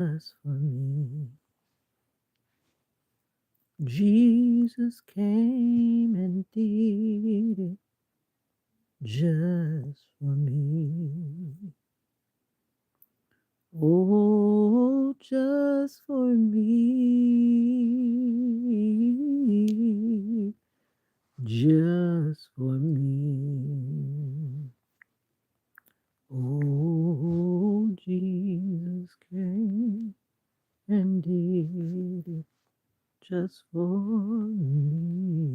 just for me. Jesus came and did it just for me. Oh, just for me. Just for me. Oh, Jesus came and did it just for me.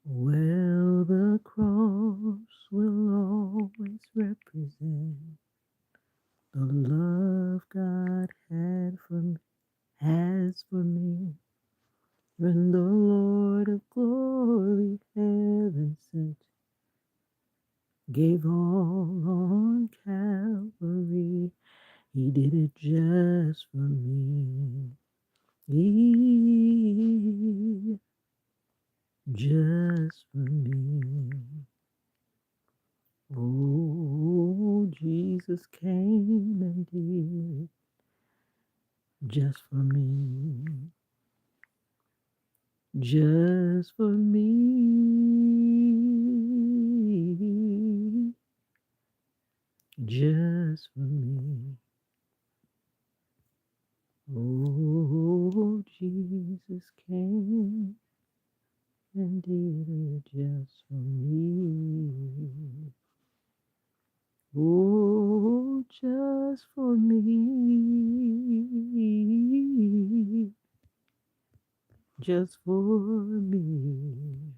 Well, the cross will always represent the love God has for me. When the Lord of glory, heaven sent, gave all on Calvary. He did it just for me. He just for me. Oh, Jesus came and did just for me. Just for me. Just for me. Oh, Jesus came and did it just for me. Oh, just for me. Just for me.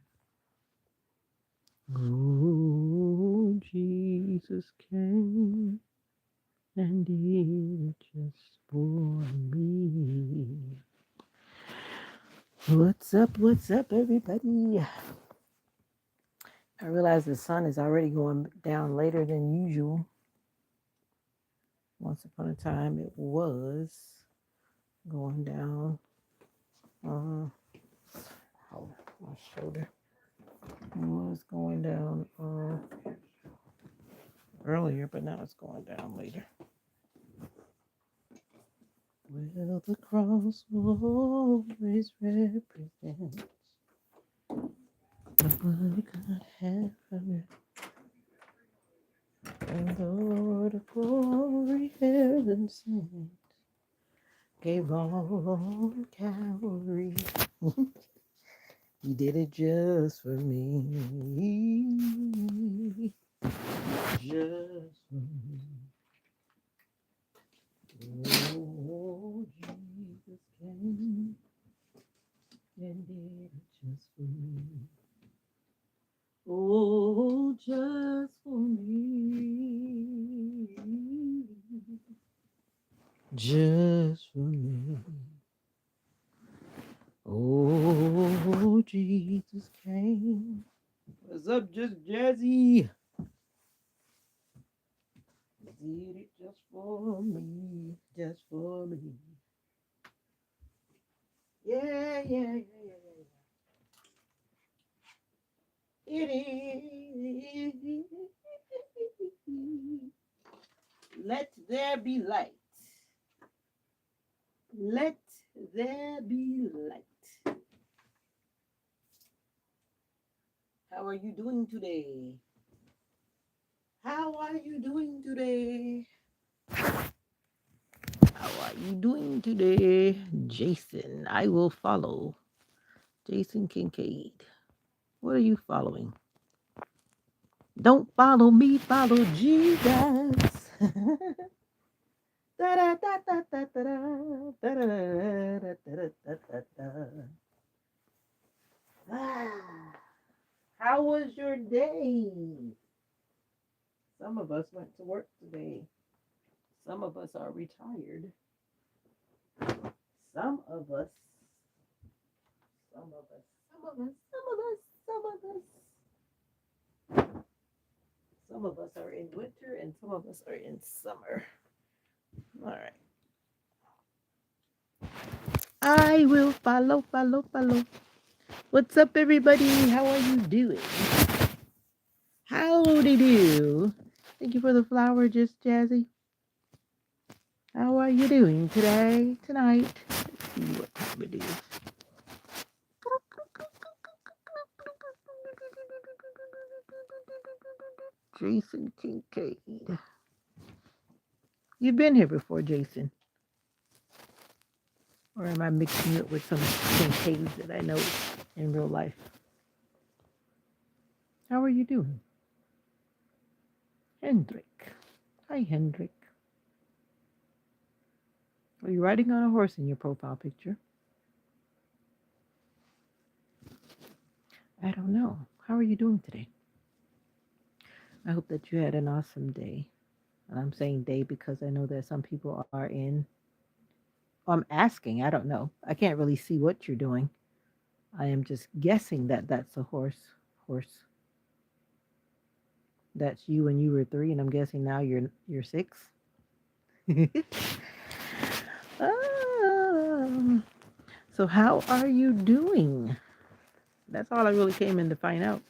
Oh, Jesus came and did it just for me. What's up, everybody? I realize the sun is already going down later than usual. Once upon a time, it was going down. Oh, my shoulder. It was going down earlier, but now it's going down later. Well, the cross will always represent what God had for me. And the Lord of glory, heaven sent, gave all on Calvary. He did it just for me. Just for me. Oh, Jesus came and did it just for me. Oh, just for me. Just for me. Oh, Jesus came. What's up, just Jazzy? Did it just for me. Just for me. Yeah, yeah, yeah, yeah, yeah. It is. Let there be light. Let there be light. How are you doing today? How are you doing today? How are you doing today? Jason, I will follow. Jason Kincaid. What are you following? Don't follow me, follow Jesus. How was your day? Some of us went to work today. Some of us are retired. Some of us, some of us, some of us, some of us, some of us. Some of us are in winter and some of us are in summer. All right. I will follow, follow, follow. What's up, everybody? How are you doing? How do you do? Thank you for the flower, just Jazzy. How are you doing today, tonight? Let's see what time it is. Jason Kincaid. You've been here before, Jason. Or am I mixing it with some Kincaids that I know in real life? How are you doing? Hendrik. Hi, Hendrik. Are you riding on a horse in your profile picture? I don't know. How are you doing today? I hope that you had an awesome day. And I'm saying day because I know that some people are in. I'm asking. I don't know. I can't really see what you're doing. I am just guessing that that's a horse. Horse. That's you when you were 3, and I'm guessing now you're 6. um, so how are you doing? That's all I really came in to find out.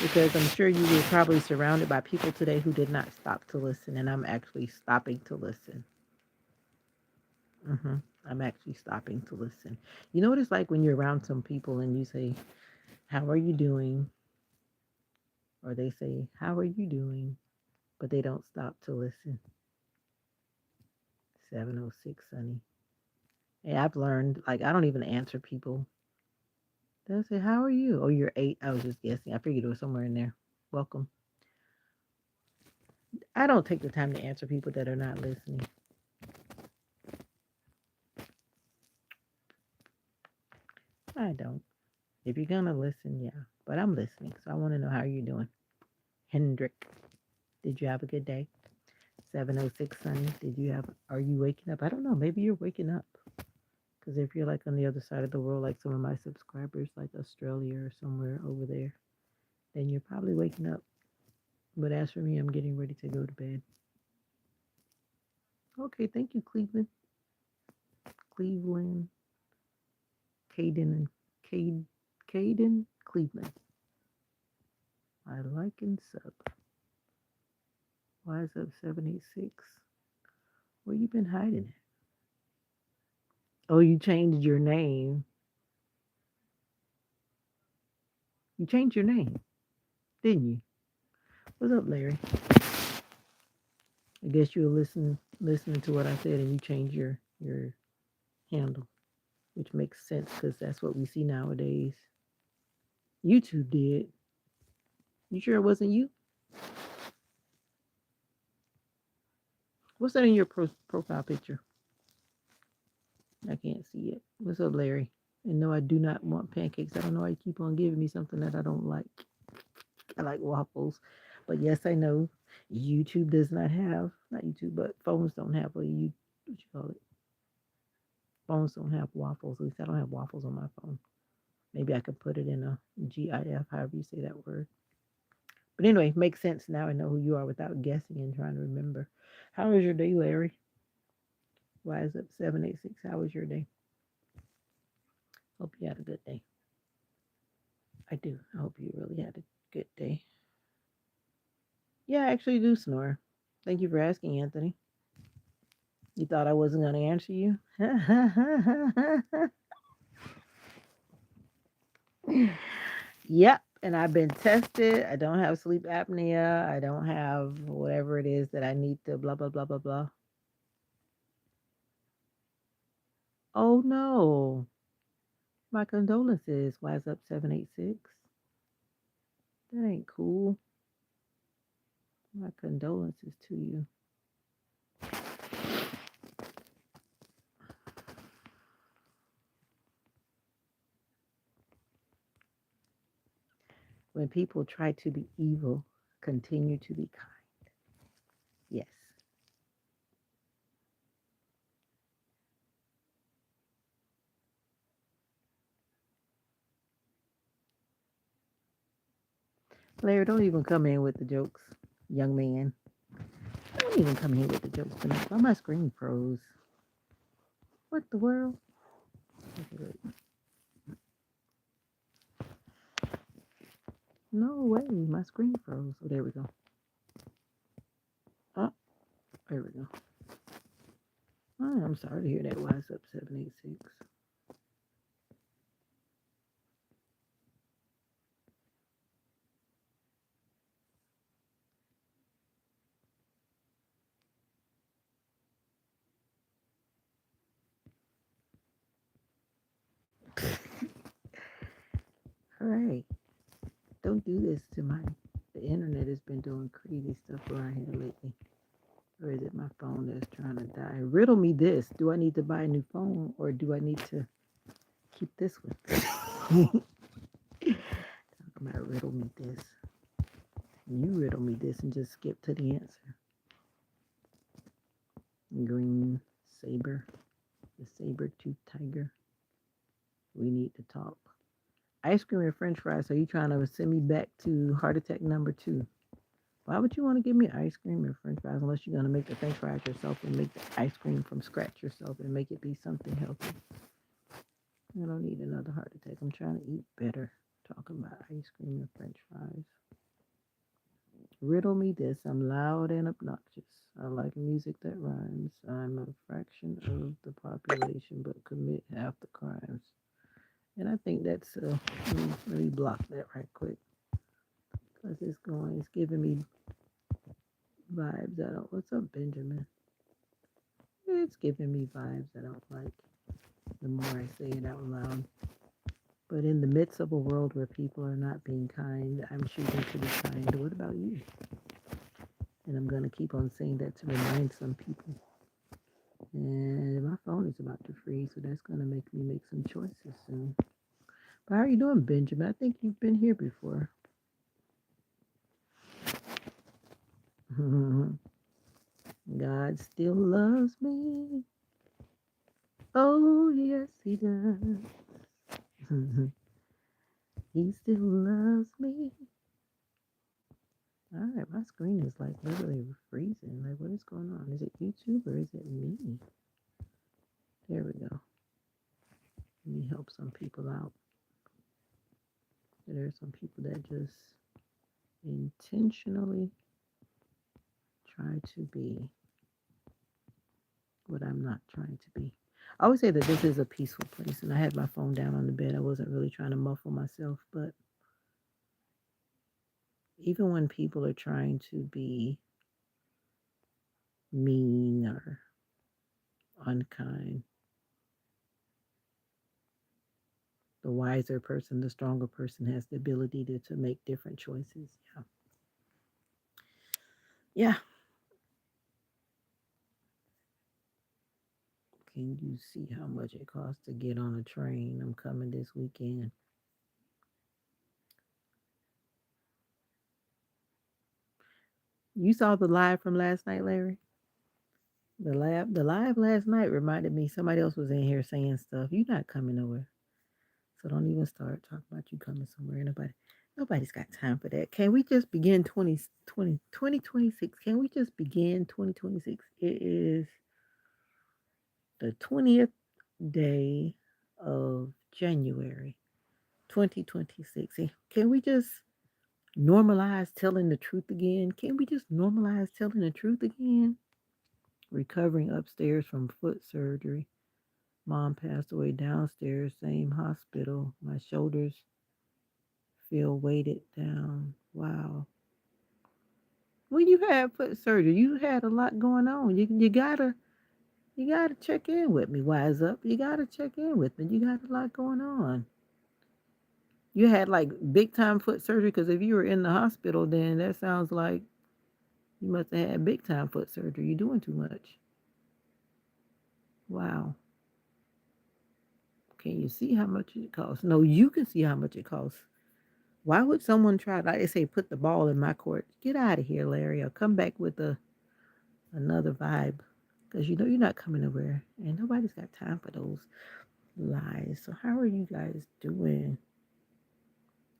Because I'm sure you were probably surrounded by people today who did not stop to listen, and I'm actually stopping to listen. hmm I'm actually stopping to listen. You know what it's like when you're around some people and you say, "How are you doing?" Or they say, "How are you doing?" But they don't stop to listen. 7:06, Sunny. And I've learned, like, I don't even answer people. They'll say, "How are you?" Oh, you're 8. I was just guessing. I figured it was somewhere in there. Welcome. I don't take the time to answer people that are not listening. I don't. If you're gonna listen, yeah. But I'm listening, so I want to know how you're doing. Hendrik, did you have a good day? 7:06, Sunny. Did you have? Are you waking up? I don't know. Maybe you're waking up. Because if you're like on the other side of the world, like some of my subscribers, like Australia or somewhere over there, then you're probably waking up. But as for me, I'm getting ready to go to bed. Okay, thank you, Cleveland, Cleveland, Caden, and Caden, Cleveland. I like and sub. Why is up 786? Where you been hiding it? Oh, you changed your name. You changed your name, didn't you? What's up, Larry? I guess you were listening to what I said, and you changed your handle, which makes sense because that's what we see nowadays. YouTube did. You sure it wasn't you? What's that in your profile picture? I can't see it. What's up, Larry? And no, I do not want pancakes. I don't know why you keep on giving me something that I don't like. I like waffles. But yes, I know YouTube does not have, not YouTube, but phones don't have what you call it? Phones don't have waffles. At least I don't have waffles on my phone. Maybe I could put it in a GIF, however you say that word. But anyway, makes sense now. I know who you are without guessing and trying to remember. How was your day, Larry? Why is up 786? How was your day? Hope you had a good day. I do. I hope you really had a good day. Yeah, I actually do snore. Thank you for asking, Anthony. You thought I wasn't going to answer you? Yep. And I've been tested. I don't have sleep apnea. I don't have whatever it is that I need to blah, blah, blah, blah, blah. Oh, no. My condolences. Why is up 786? That ain't cool. My condolences to you. When people try to be evil, continue to be kind. Yes. Larry, don't even come in with the jokes, young man. Don't even come here with the jokes tonight. Why my screen froze? What the world? Okay, wait. No way, my screen froze. Oh, there we go. Oh, there we go. Oh, I'm sorry to hear that. Wise up 786. All right. Don't do this to my. The internet has been doing crazy stuff around here lately. Or is it my phone that's trying to die? Riddle me this. Do I need to buy a new phone or do I need to keep this one? Talk about riddle me this. You riddle me this and just skip to the answer. Green saber. The saber-toothed tiger. We need to talk. Ice cream and french fries. Are you trying to send me back to heart attack number 2? Why would you want to give me ice cream and french fries unless you're going to make the french fries yourself and make the ice cream from scratch yourself and make it be something healthy? I don't need another heart attack. I'm trying to eat better. Talking about ice cream and french fries. Riddle me this. I'm loud and obnoxious. I like music that rhymes. I'm a fraction of the population but commit half the crimes. And I think that's, let me block that right quick. Because it's giving me vibes I don't, what's up, Benjamin? It's giving me vibes I don't like the more I say it out loud. But in the midst of a world where people are not being kind, I'm choosing to be kind. What about you? And I'm going to keep on saying that to remind some people. And my phone is about to freeze, so that's going to make me make some choices soon. But how are you doing, Benjamin? I think you've been here before. God still loves me. Oh, yes, he does. He still loves me. All right, my screen is like literally freezing. Like, what is going on? Is it YouTube or is it me? There we go. Let me help some people out. There are some people that just intentionally try to be what I'm not trying to be. I always say that this is a peaceful place, and I had my phone down on the bed. I wasn't really trying to muffle myself, but even when people are trying to be mean or unkind, the wiser person, the stronger person has the ability to make different choices. Yeah. Yeah. Can you see how much it costs to get on a train? I'm coming this weekend. You saw the live from last night, Larry? The live last night reminded me somebody else was in here saying stuff. You're not coming nowhere. So don't even start talking about you coming somewhere. Nobody's got time for that. Can we just begin 2026? Can we just begin 2026? It is the 20th day of January 2026. Can we just normalize telling the truth again? Can we just normalize telling the truth again? Recovering upstairs from foot surgery. Mom passed away downstairs, same hospital. My shoulders feel weighted down. Wow. When you had foot surgery, you had a lot going on. You gotta check in with me. Wise up. You gotta check in with me. You got a lot going on. You had like big time foot surgery because if you were in the hospital, then that sounds like you must have had big time foot surgery. You're doing too much. Wow. Can you see how much it costs? No, you can see how much it costs. Why would someone try, like they say, put the ball in my court? Get out of here, Larry, or come back with another vibe. Because you know you're not coming nowhere. And nobody's got time for those lies. So how are you guys doing?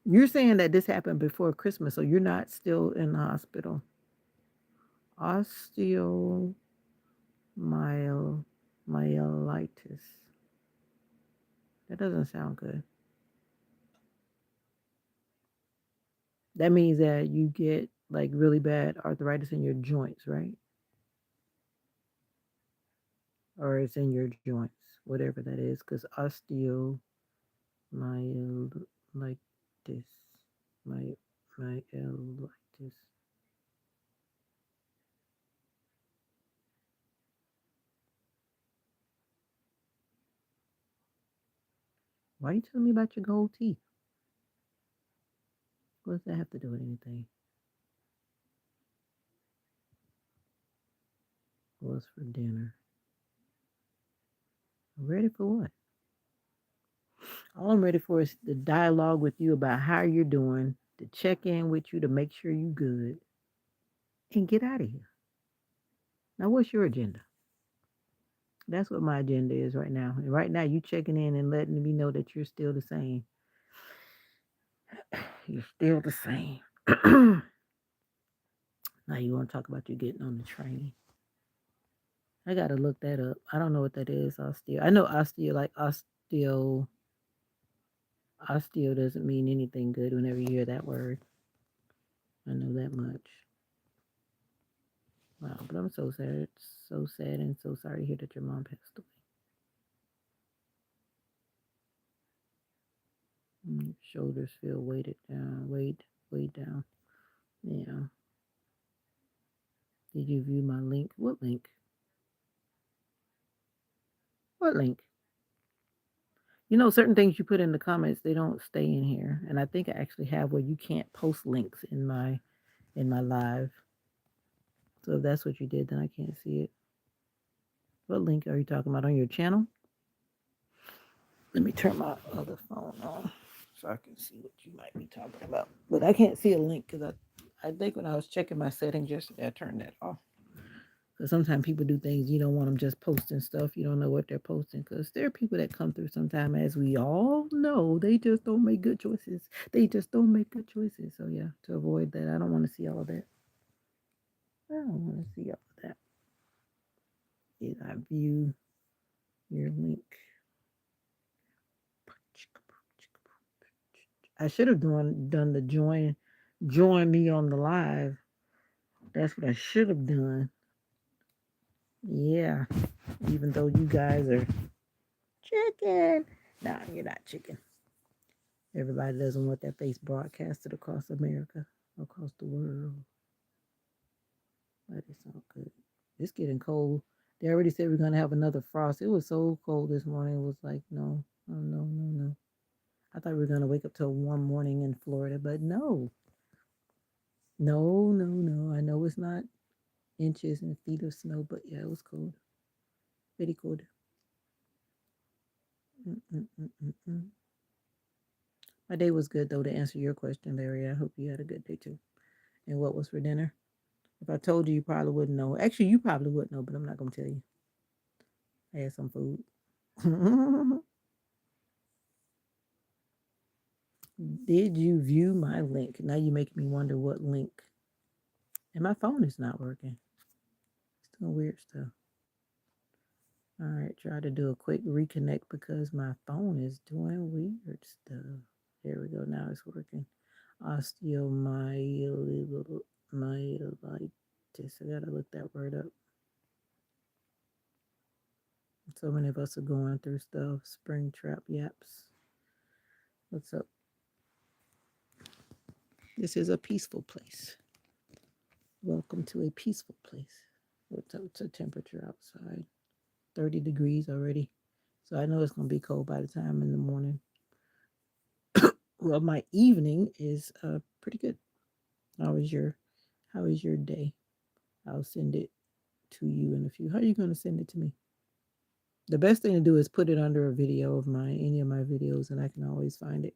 You're saying that this happened before Christmas, so you're not still in the hospital. Osteomyelitis. That doesn't sound good. That means that you get like really bad arthritis in your joints, right? or it's in your joints, whatever that is, because like this, my myelitis. Why are you telling me about your gold teeth? What does that have to do with anything? What's for dinner? Ready for what? All I'm ready for is the dialogue with you about how you're doing, to check in with you to make sure you good, and get out of here. Now, what's your agenda? That's what my agenda is right now. And right now, you checking in and letting me know that you're still the same. You're still the same. Now you want to talk about you getting on the train. I gotta look that up. I don't know what that is. Osteo. I know osteo, like osteo. Osteo doesn't mean anything good whenever you hear that word. I know that much. Wow, but I'm so sad, and so sorry to hear that your mom passed away. Your shoulders feel weighted down, weighed down. Yeah. Did you view my link? What link? What link? You know, certain things you put in the comments, they don't stay in here. And I think I actually have where you can't post links in my live. So if that's what you did, then I can't see it. What link are you talking about on your channel? Let me turn my other phone on so I can see what you might be talking about. But I can't see a link because I think when I was checking my settings yesterday, I turned that off. Because sometimes people do things you don't want them just posting stuff. You don't know what they're posting. Because there are people that come through sometime, as we all know, they just don't make good choices. They just don't make good choices. So yeah, to avoid that, I don't want to see all of that. I don't want to see all of that. Did I view your link? I should have done the join me on the live. That's what I should have done. Yeah, even though you guys are chicken. Nah, you're not chicken. Everybody doesn't want that face broadcasted across America, across the world. But it's all good. It's getting cold. They already said we're gonna have another frost. It was so cold this morning. It was like, no, no, no, no, no. I thought we were gonna wake up to a warm morning in Florida, but no, no, no, no. I know it's not inches and feet of snow, but yeah, it was cold. Very cold. Mm-mm-mm-mm-mm. My day was good though. To answer your question, Larry, I hope you had a good day too. And what was for dinner? If I told you, you probably wouldn't know. Actually, you probably would know, but I'm not gonna tell you. I had some food. Did you view my link? Now you make me wonder what link. And my phone is not working. It's doing weird stuff. All right, try to do a quick reconnect because my phone is doing weird stuff. There we go. Now it's working. Osteomyelitis. I gotta look that word up. So many of us are going through stuff. Spring trap yaps. What's up? This is a peaceful place. Welcome to a peaceful place. What's the temperature outside? 30 degrees already. So I know it's going to be cold by the time in the morning. Well, my evening is pretty good. How is your How is your day? I'll send it to you in a few. How are you going to send it to me? The best thing to do is put it under a video of any of my videos, and I can always find it.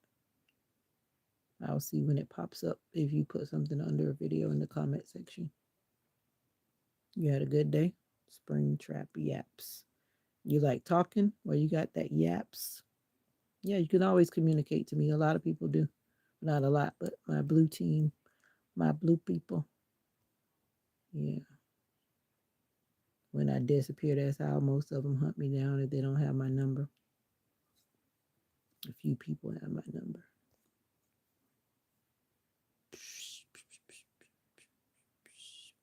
I'll see when it pops up if you put something under a video in the comment section. You had a good day? Spring trap yaps. You like talking? Well, you got that yaps. Yeah, you can always communicate to me. A lot of people do. Not a lot, but my blue team, my blue people. Yeah. When I disappear, that's how most of them hunt me down if they don't have my number. A few people have my number.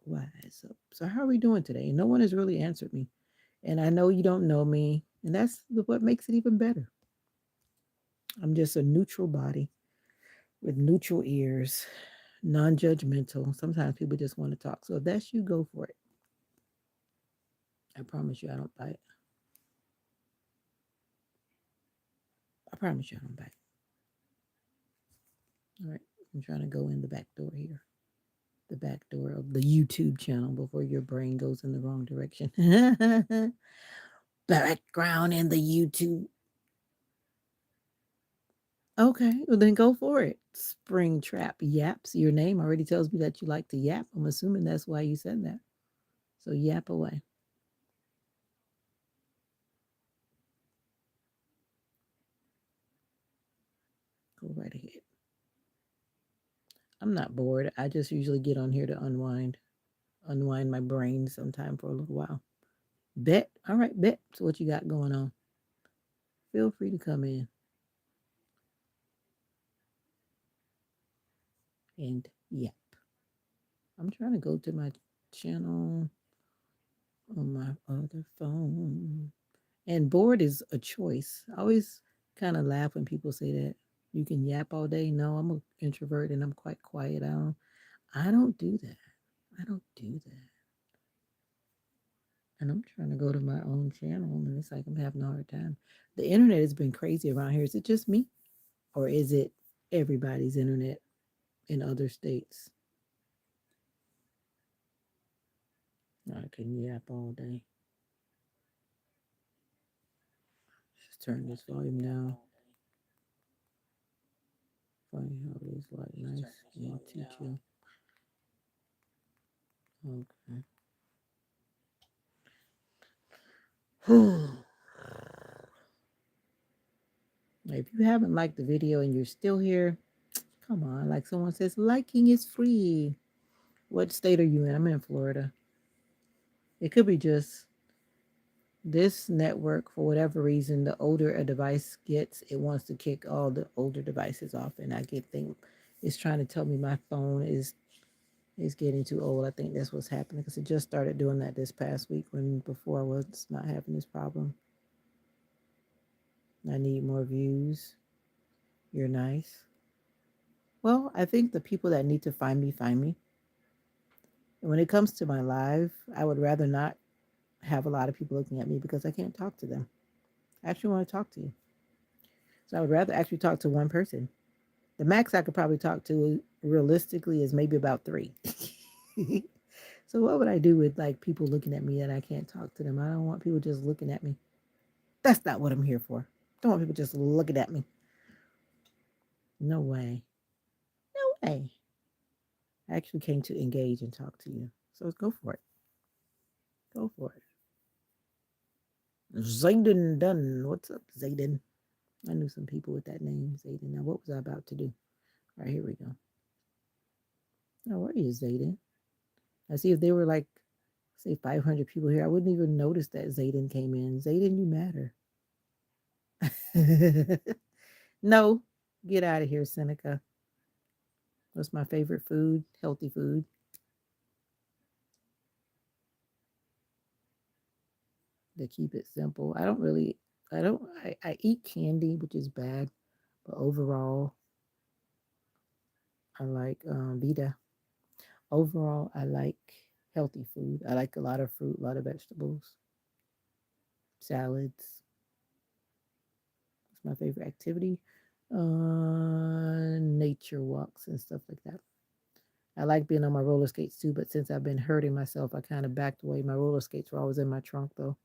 Wise up. So how are we doing today? No one has really answered me. And I know you don't know me, and that's what makes it even better. I'm just a neutral body with neutral ears, non judgmental. Sometimes people just want to talk. So if that's you, go for it. I promise you I don't bite. I promise you I don't bite. All right. I'm trying to go in the back door here. The back door of the YouTube channel before your brain goes in the wrong direction. Background in the YouTube. Okay, well then go for it. Spring Trap Yaps. Your name already tells me that you like to yap. I'm assuming that's why you said that. So yap away. Go right ahead. I'm not bored. I just usually get on here to unwind my brain sometime for a little while. Bet. All right, bet. So what you got going on? Feel free to come in and yap. I'm trying to go to my channel on my other phone. And bored is a choice. I always kind of laugh when people say that you can yap all day. No, I'm an introvert and I'm quite quiet. I don't do that. I don't do that. And I'm trying to go to my own channel and it's like I'm having a hard time. The internet has been crazy around here. Is it just me? Or is it everybody's internet in other states? I can yap all day. Just turn this volume down. Funny how it is like nice and teach you. Okay. If you haven't liked the video and you're still here, come on. Like someone says, liking is free. What state are you in? I'm in Florida. It could be just this network, for whatever reason, the older a device gets, it wants to kick all the older devices off. And I get think it's trying to tell me my phone is getting too old. I think that's what's happening because it just started doing that this past week when before I was not having this problem. I need more views. You're nice. Well, I think the people that need to find me find me. And when it comes to my live, I would rather not have a lot of people looking at me because I can't talk to them. I actually want to talk to you. So I would rather actually talk to one person. The max I could probably talk to realistically is maybe about three. So what would I do with like people looking at me that I can't talk to them? I don't want people just looking at me. That's not what I'm here for. I don't want people just looking at me. No way. No way. I actually came to engage and talk to you. So go for it. Go for it. Zayden Dunn. What's up, Zayden? I knew some people with that name, Zayden. Now, what was I about to do? All right, here we go. Now, where is Zayden? I see if they were like, say, 500 people here, I wouldn't even notice that Zayden came in. Zayden, you matter. No, get out of here, Seneca. What's my favorite food? Healthy food. To keep it simple. I eat candy, which is bad, but overall, I like Vita. Overall, I like healthy food. I like a lot of fruit, a lot of vegetables, salads. It's my favorite activity. Nature walks and stuff like that. I like being on my roller skates too, but since I've been hurting myself, I kind of backed away. My roller skates were always in my trunk though.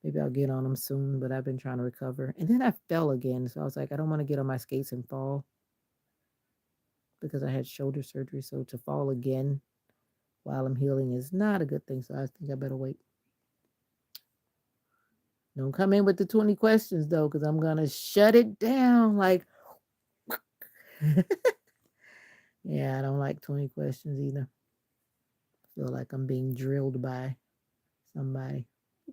Maybe I'll get on them soon, but I've been trying to recover. And then I fell again, so I was like, I don't want to get on my skates and fall because I had shoulder surgery. So to fall again while I'm healing is not a good thing. So I think I better wait. Don't come in with the 20 questions though, because I'm gonna shut it down. Like, yeah, I don't like 20 questions either. I feel like I'm being drilled by somebody.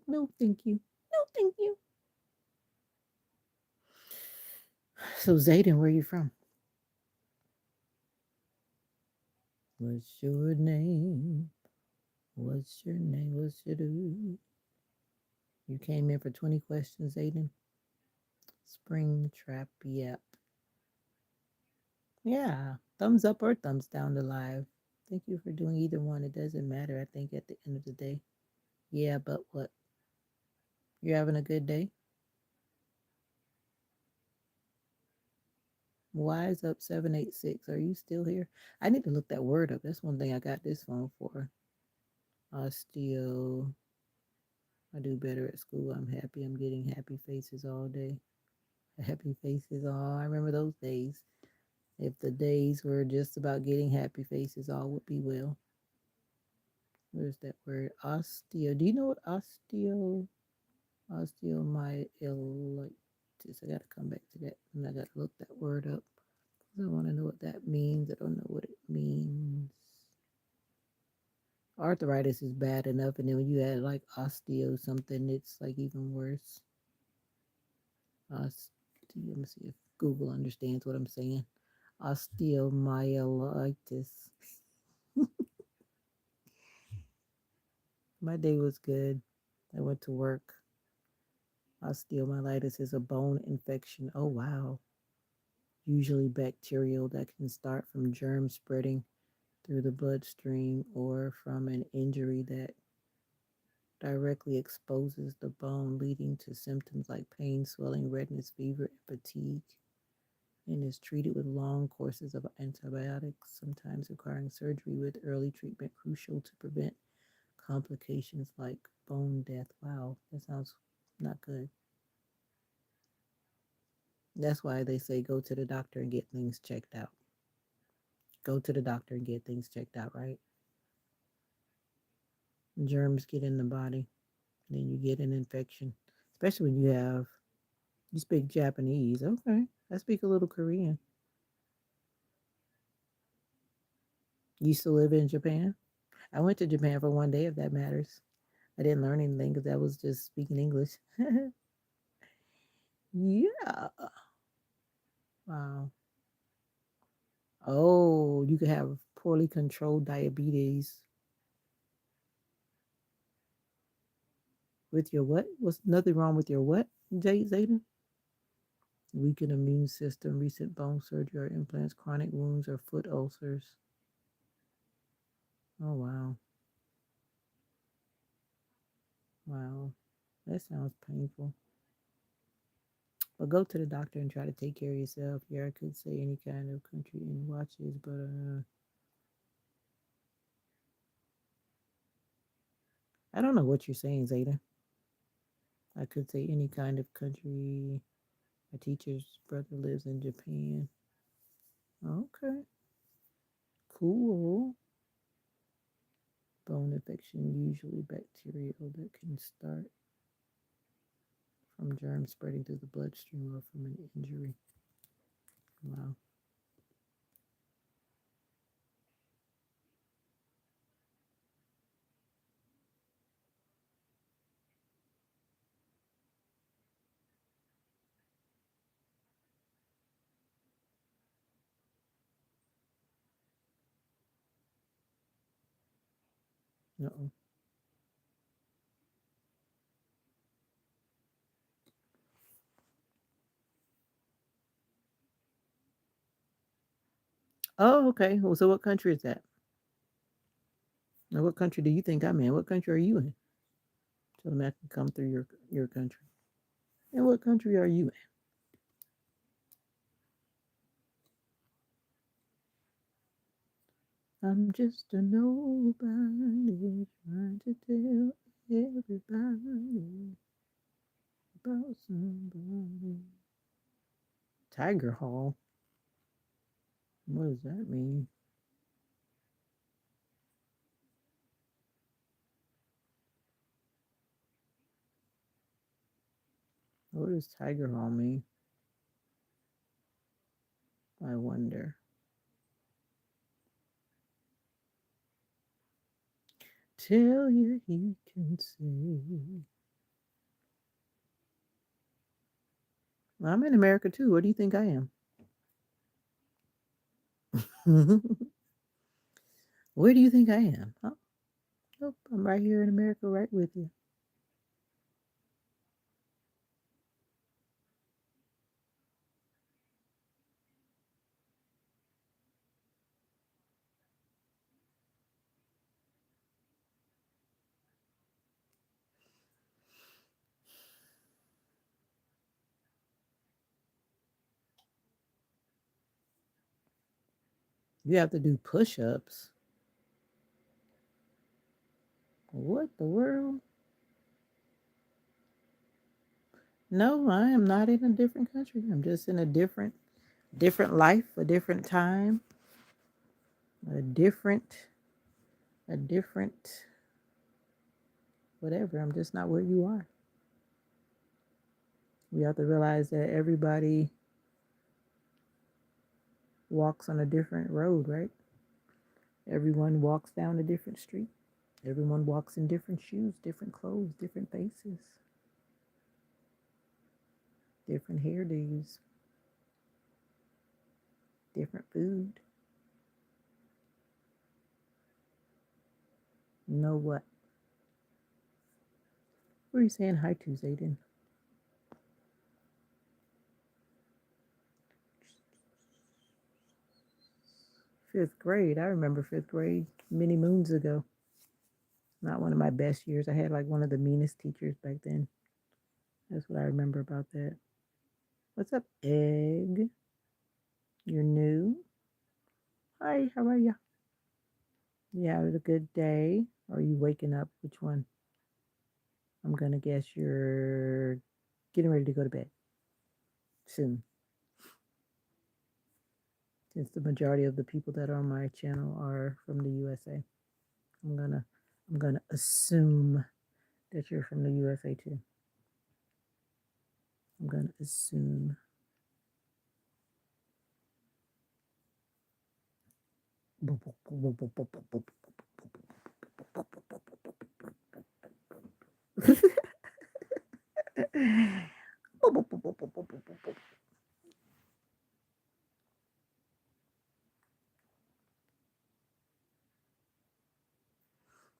No, thank you. No, thank you. So Zayden, where are you from? What's your name? What's your name? What's your do? You came in for 20 questions, Aiden. Spring trap, yep. Yeah. Thumbs up or thumbs down to live. Thank you for doing either one. It doesn't matter, I think, at the end of the day. Yeah, but what? You're having a good day? Wise up 786. Are you still here? I need to look that word up. That's one thing I got this phone for. Osteo. I do better at school. I'm happy. I'm getting happy faces all day. Happy faces all. I remember those days. If the days were just about getting happy faces, all would be well. Where's that word? Osteo. Do you know what osteomyelitis? I got to come back to that. And I got to look that word up. I want to know what that means. I don't know what it means. Arthritis is bad enough, and then when you add like osteo something, it's like even worse. Let me see if Google understands what I'm saying. Osteomyelitis. My day was good. I went to work. Osteomyelitis is a bone infection. Oh, wow. Usually bacterial that can start from germs spreading through the bloodstream or from an injury that directly exposes the bone, leading to symptoms like pain, swelling, redness, fever, and fatigue, and is treated with long courses of antibiotics, sometimes requiring surgery with early treatment crucial to prevent complications like bone death. Wow, that sounds not good. That's why they say go to the doctor and get things checked out. Go to the doctor and get things checked out, right? Germs get in the body, and then you get an infection, especially when you speak Japanese. Okay, I speak a little Korean. You used to live in Japan? I went to Japan for one day, if that matters. I didn't learn anything because I was just speaking English. Yeah. Wow. Oh, you could have poorly controlled diabetes with your what? What's nothing wrong with your what, Jay Zayden? Weakened immune system, recent bone surgery or implants, chronic wounds, or foot ulcers. Oh, wow. Wow. That sounds painful. But go to the doctor and try to take care of yourself. Yeah, I could say any kind of country and watches, but I don't know what you're saying, Zayden. I could say any kind of country. My teacher's brother lives in Japan. Okay, cool. Bone infection, usually bacterial, that can start from germs spreading through the bloodstream or from an injury. Wow. Uh-oh. Oh, okay. Well, so what country is that? Now, what country do you think I'm in? What country are you in? Tell me I can come through your country. And what country are you in? I'm just a nobody trying to tell everybody about somebody. Tiger Hall. What does that mean? What does Tiger Hall mean? I wonder. Tell you he can say. Well, I'm in America too. What do you think I am? Where do you think I am? Oh, nope, I'm right here in America, right with you. You have to do push-ups. What the world? No, I am not in a different country. I'm just in a different life, a different time, a different a different whatever. I'm just not where you are. We have to realize that everybody walks on a different road, right? Everyone walks down a different street. Everyone walks in different shoes, different clothes, different faces, different hairdos, different food. You know what? What are you saying hi to, Zayden? Fifth grade. I remember fifth grade many moons ago. Not one of my best years. I had like one of the meanest teachers back then. That's what I remember about that. What's up, Egg? You're new? Hi, how are you? You having a good day? Or are you waking up? Which one? I'm gonna guess you're getting ready to go to bed soon. Since the majority of the people that are on my channel are from the USA. I'm gonna I'm gonna assume that you're from the USA too. I'm gonna assume.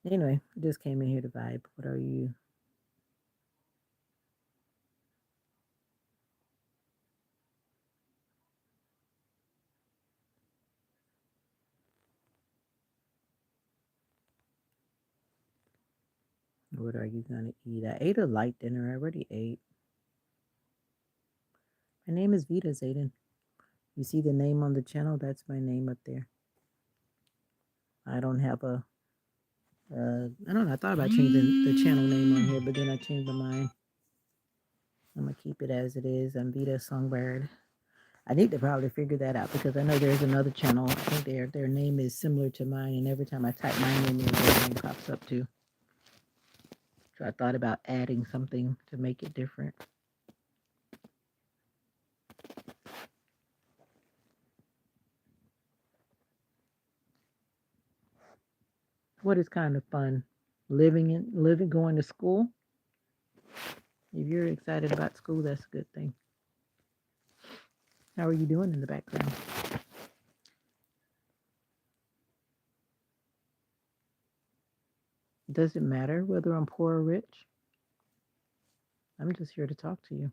Anyway, I just came in here to vibe. What are you? What are you gonna eat? I ate a light dinner. I already ate. My name is Vita Zayden. You see the name on the channel? That's my name up there. I don't have a. I don't know. I thought about changing the channel name on here, but then I changed my mind. I'm gonna keep it as it is. I'm Veda Songbird. I need to probably figure that out because I know there's another channel. I think their name is similar to mine, and every time I type mine in there, their name pops up too. So I thought about adding something to make it different. What is kind of fun? Living, going to school. If you're excited about school, that's a good thing. How are you doing in the background? Does it matter whether I'm poor or rich? I'm just here to talk to you.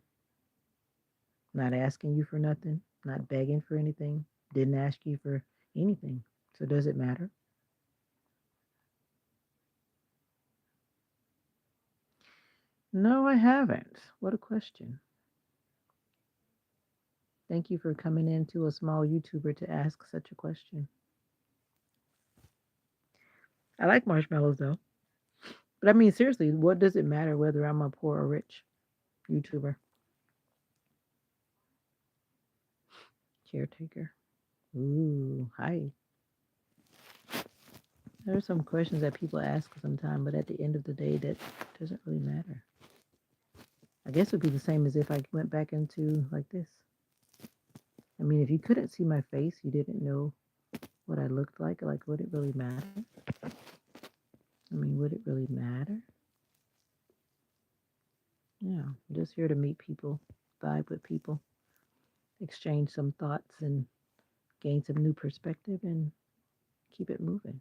Not asking you for nothing, not begging for anything, didn't ask you for anything. So does it matter? No, I haven't. What a question. Thank you for coming into a small YouTuber to ask such a question. I like marshmallows though. But I mean, seriously, what does it matter whether I'm a poor or rich YouTuber? Caretaker. Ooh, hi. There are some questions that people ask sometimes, but at the end of the day, that doesn't really matter. I guess it would be the same as if I went back into like this. I mean, if you couldn't see my face, you didn't know what I looked like, would it really matter? I mean, would it really matter? Yeah, I'm just here to meet people, vibe with people, exchange some thoughts, and gain some new perspective and keep it moving.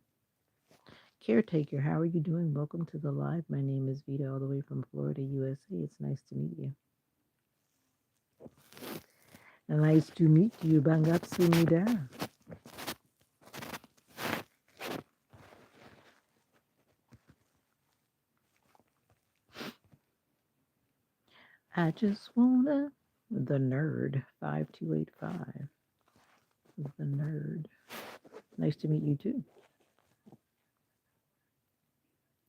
Caretaker, how are you doing? Welcome to the live. My name is Vita, all the way from Florida, USA. It's nice to meet you. Nice to meet you. Bangatsunida. I just wanna. The nerd 5285. The nerd. Nice to meet you too.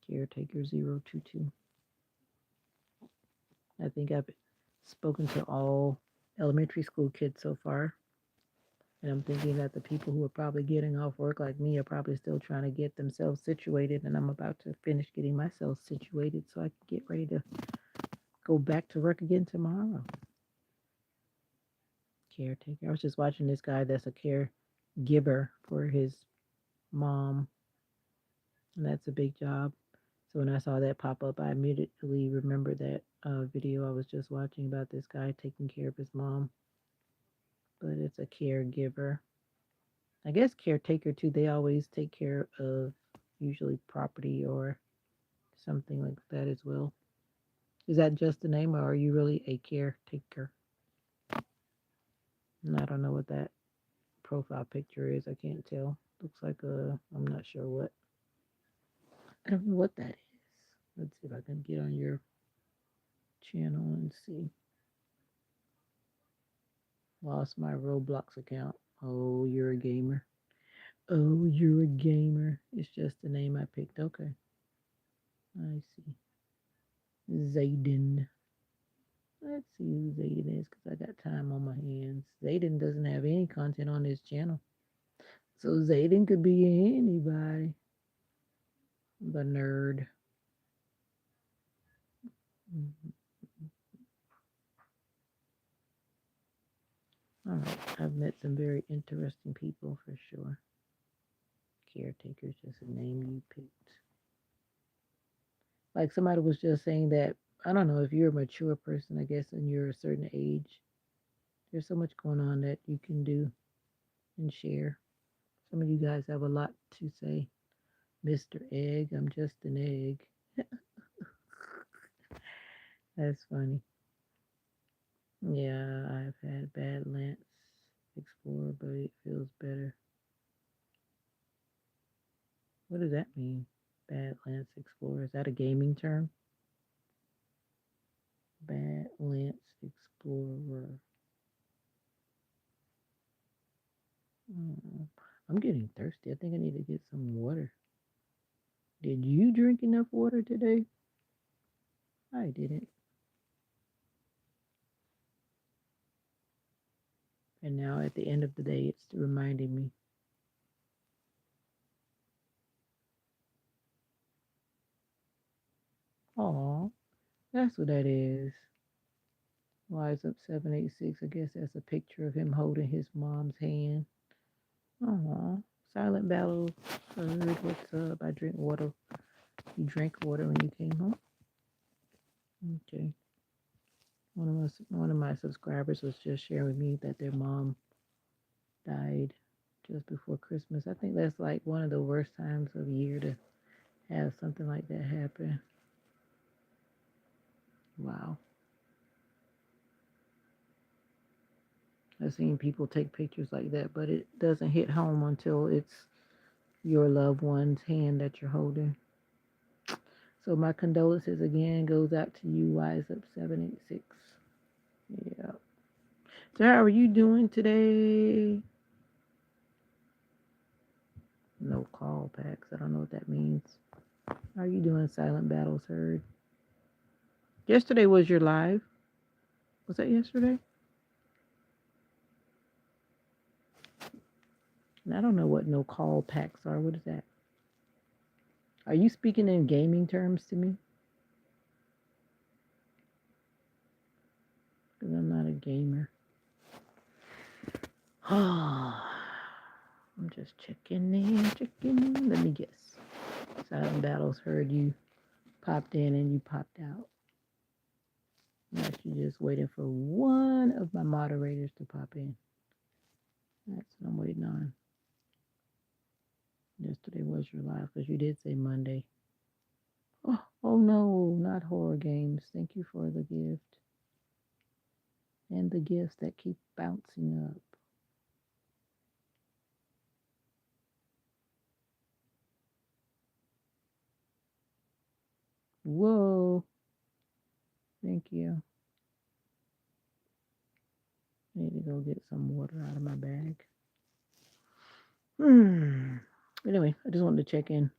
Caretaker 022. I think I've spoken to all elementary school kids so far. And I'm thinking that the people who are probably getting off work like me are probably still trying to get themselves situated. And I'm about to finish getting myself situated so I can get ready to go back to work again tomorrow. Caretaker. I was just watching this guy that's a caregiver for his mom. And that's a big job. So when I saw that pop up, I immediately remembered that video I was just watching about this guy taking care of his mom. But it's a caregiver. I guess caretaker too. They always take care of usually property or something like that as well. Is that just the name, or are you really a caretaker? And I don't know what that profile picture is. I can't tell. Looks like I'm not sure what. I don't know what that is. Let's see if I can get on your channel and see. Lost my Roblox account. Oh, you're a gamer. Oh, you're a gamer. It's just the name I picked. Okay. I see. Zayden. Let's see who Zayden is because I got time on my hands. Zayden doesn't have any content on his channel. So Zayden could be anybody. The nerd. Mhm. All right. I've met some very interesting people for sure. Caretaker's just a name you picked. Like somebody was just saying that, I don't know if you're a mature person, I guess, and you're a certain age. There's so much going on that you can do and share. Some of you guys have a lot to say. Mr. Egg, I'm just an egg. That's funny. Yeah, I've had bad Lance Explorer, but it feels better. What does that mean? Bad Lance Explorer. Is that a gaming term? Bad Lance Explorer. Mm, I'm getting thirsty. I think I need to get some water. Did you drink enough water today? I didn't. And now at the end of the day, it's reminding me. Oh, that's what that is. Wise up 786. I guess that's a picture of him holding his mom's hand. Oh, Silent Battle. Heard what's up? I drink water. You drank water when you came home. Okay. One of my subscribers was just sharing with me that their mom died just before Christmas. I think that's like one of the worst times of year to have something like that happen. Wow. I've seen people take pictures like that, but it doesn't hit home until it's your loved one's hand that you're holding. So my condolences again goes out to you, Wise Up 786. Yeah. So how are you doing today? No call packs. I don't know what that means. How are you doing, Silent Battles Heard? Yesterday was your live. Was that yesterday? And I don't know what no call packs are. What is that? Are you speaking in gaming terms to me? Because I'm not a gamer. I'm just checking in. Let me guess. Silent Battles Heard you popped in and you popped out. I'm actually just waiting for one of my moderators to pop in. That's what I'm waiting on. Yesterday was your live because you did say Monday. Oh no, not horror games. Thank you for the gift. And the gifts that keep bouncing up. Whoa. Thank you. I need to go get some water out of my bag. Hmm. Anyway, I just wanted to check in.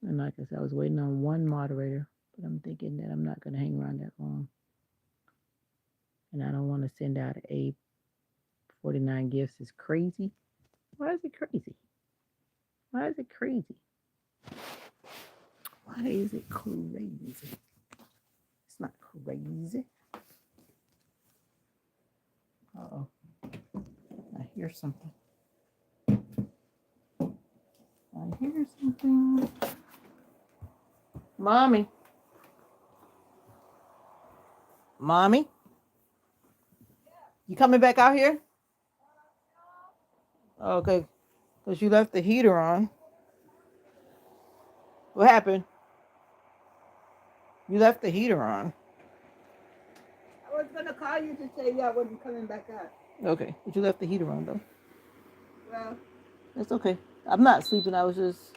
And like I said, I was waiting on one moderator, but I'm thinking that I'm not going to hang around that long. And I don't want to send out a 49 gifts. It's crazy. Why is it crazy? Why is it crazy? Why is it crazy? It's not crazy. Uh-oh. I hear something. I hear something. Mommy. Mommy? You coming back out here? Okay. Because you left the heater on. What happened? You left the heater on. I was gonna call you to tell you I wasn't coming back up. Okay. But you left the heater on, though. Well, That's okay. I'm not sleeping. I was just,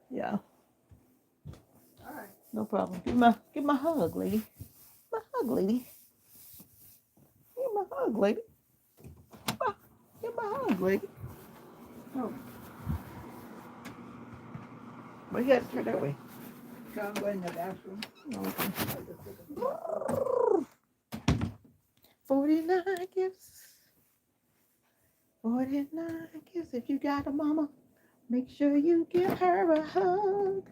yeah. all right. No problem. Give my hug, lady. My hug, lady. Give my hug, lady. Give my hug, lady. Oh, but you got to turn that way. So I'm going to the bathroom. Okay. 49 gifts. 49 gifts. If you got a mama, make sure you give her a hug.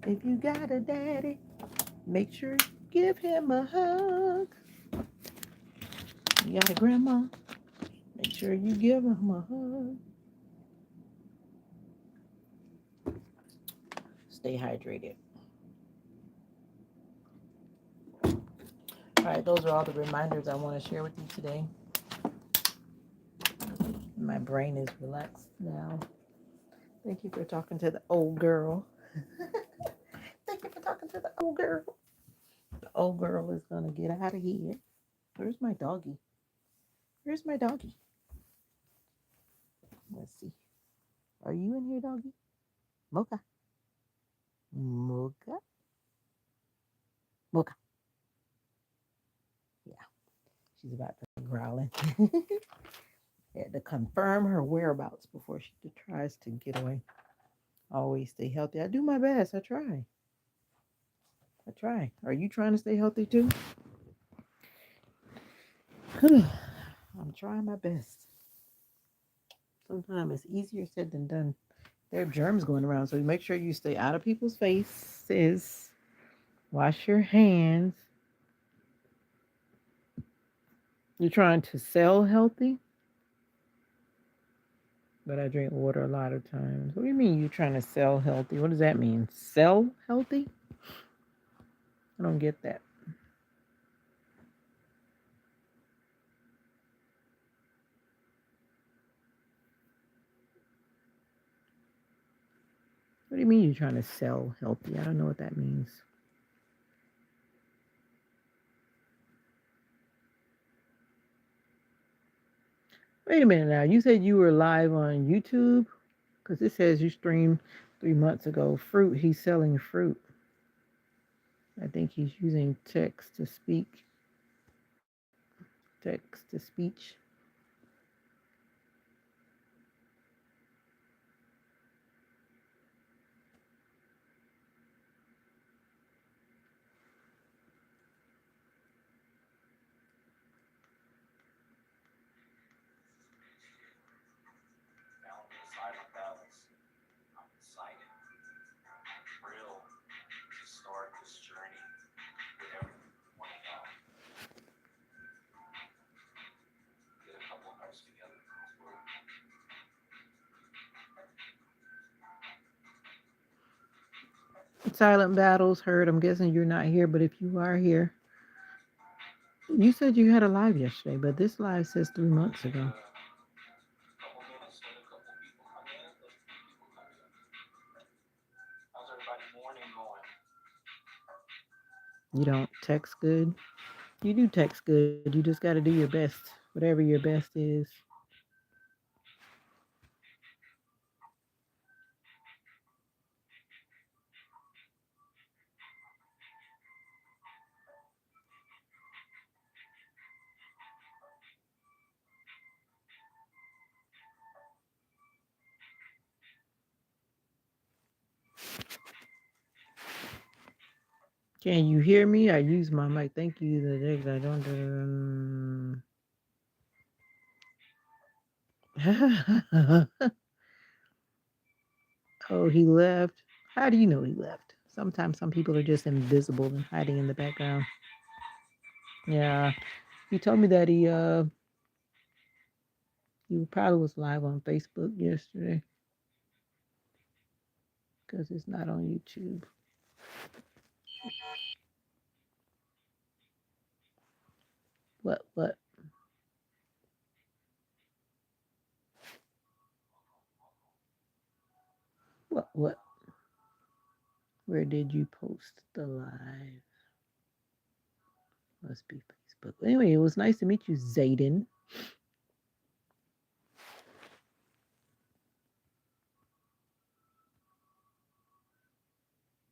If you got a daddy, make sure you give him a hug. You got a grandma, make sure you give him a hug. Stay hydrated. All right, those are all the reminders I want to share with you today. My brain is relaxed now. Thank you for talking to the old girl. Thank you for talking to the old girl. The old girl is going to get out of here. Where's my doggy? Where's my doggy? Let's see. Are you in here, doggy? Mocha. Mocha. Mocha. Yeah, she's about to growling. Had to confirm her whereabouts before she tries to get away. Always stay healthy. I do my best. I try. I try. Are you trying to stay healthy too? I'm trying my best. Sometimes it's easier said than done. There are germs going around, so make sure you stay out of people's faces. Wash your hands. You're trying to sell healthy, but I drink water a lot of times. What do you mean you're trying to sell healthy? What does that mean? Sell healthy? I don't get that. What do you mean you're trying to sell healthy? I don't know what that means. Wait a minute now. You said you were live on YouTube? Because it says you streamed 3 months ago. Fruit. He's selling fruit. I think he's using text to speak. Text to speech. Silent battles heard. I'm guessing you're not here, but if you are here, you said you had a live yesterday, but this live says 3 months ago. You don't text good. You do text good. You just got to do your best, whatever your best is. Can you hear me? I use my mic. Thank you. I don't. Oh, he left. How do you know he left? Sometimes some people are just invisible and hiding in the background. Yeah, he told me that he probably was live on Facebook yesterday because it's not on YouTube. What what? Where did you post the live? Must be Facebook. Anyway, it was nice to meet you, Zayden.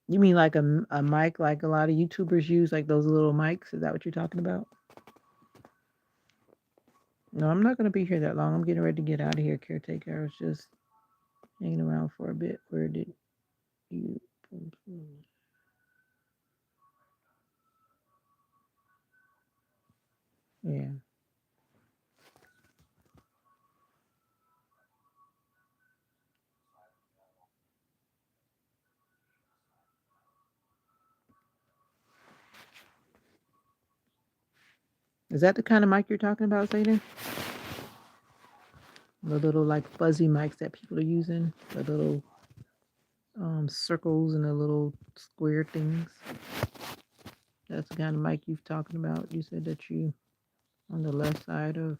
You mean like a mic like a lot of YouTubers use, like those little mics? Is that what you're talking about? No, I'm not going to be here that long. I'm getting ready to get out of here, caretaker. I was just hanging around for a bit. Where did you? Yeah. Is that the kind of mic you're talking about, Zayden? The little like fuzzy mics that people are using, the little circles and the little square things. That's the kind of mic you've talking about. You said that you on the left side of.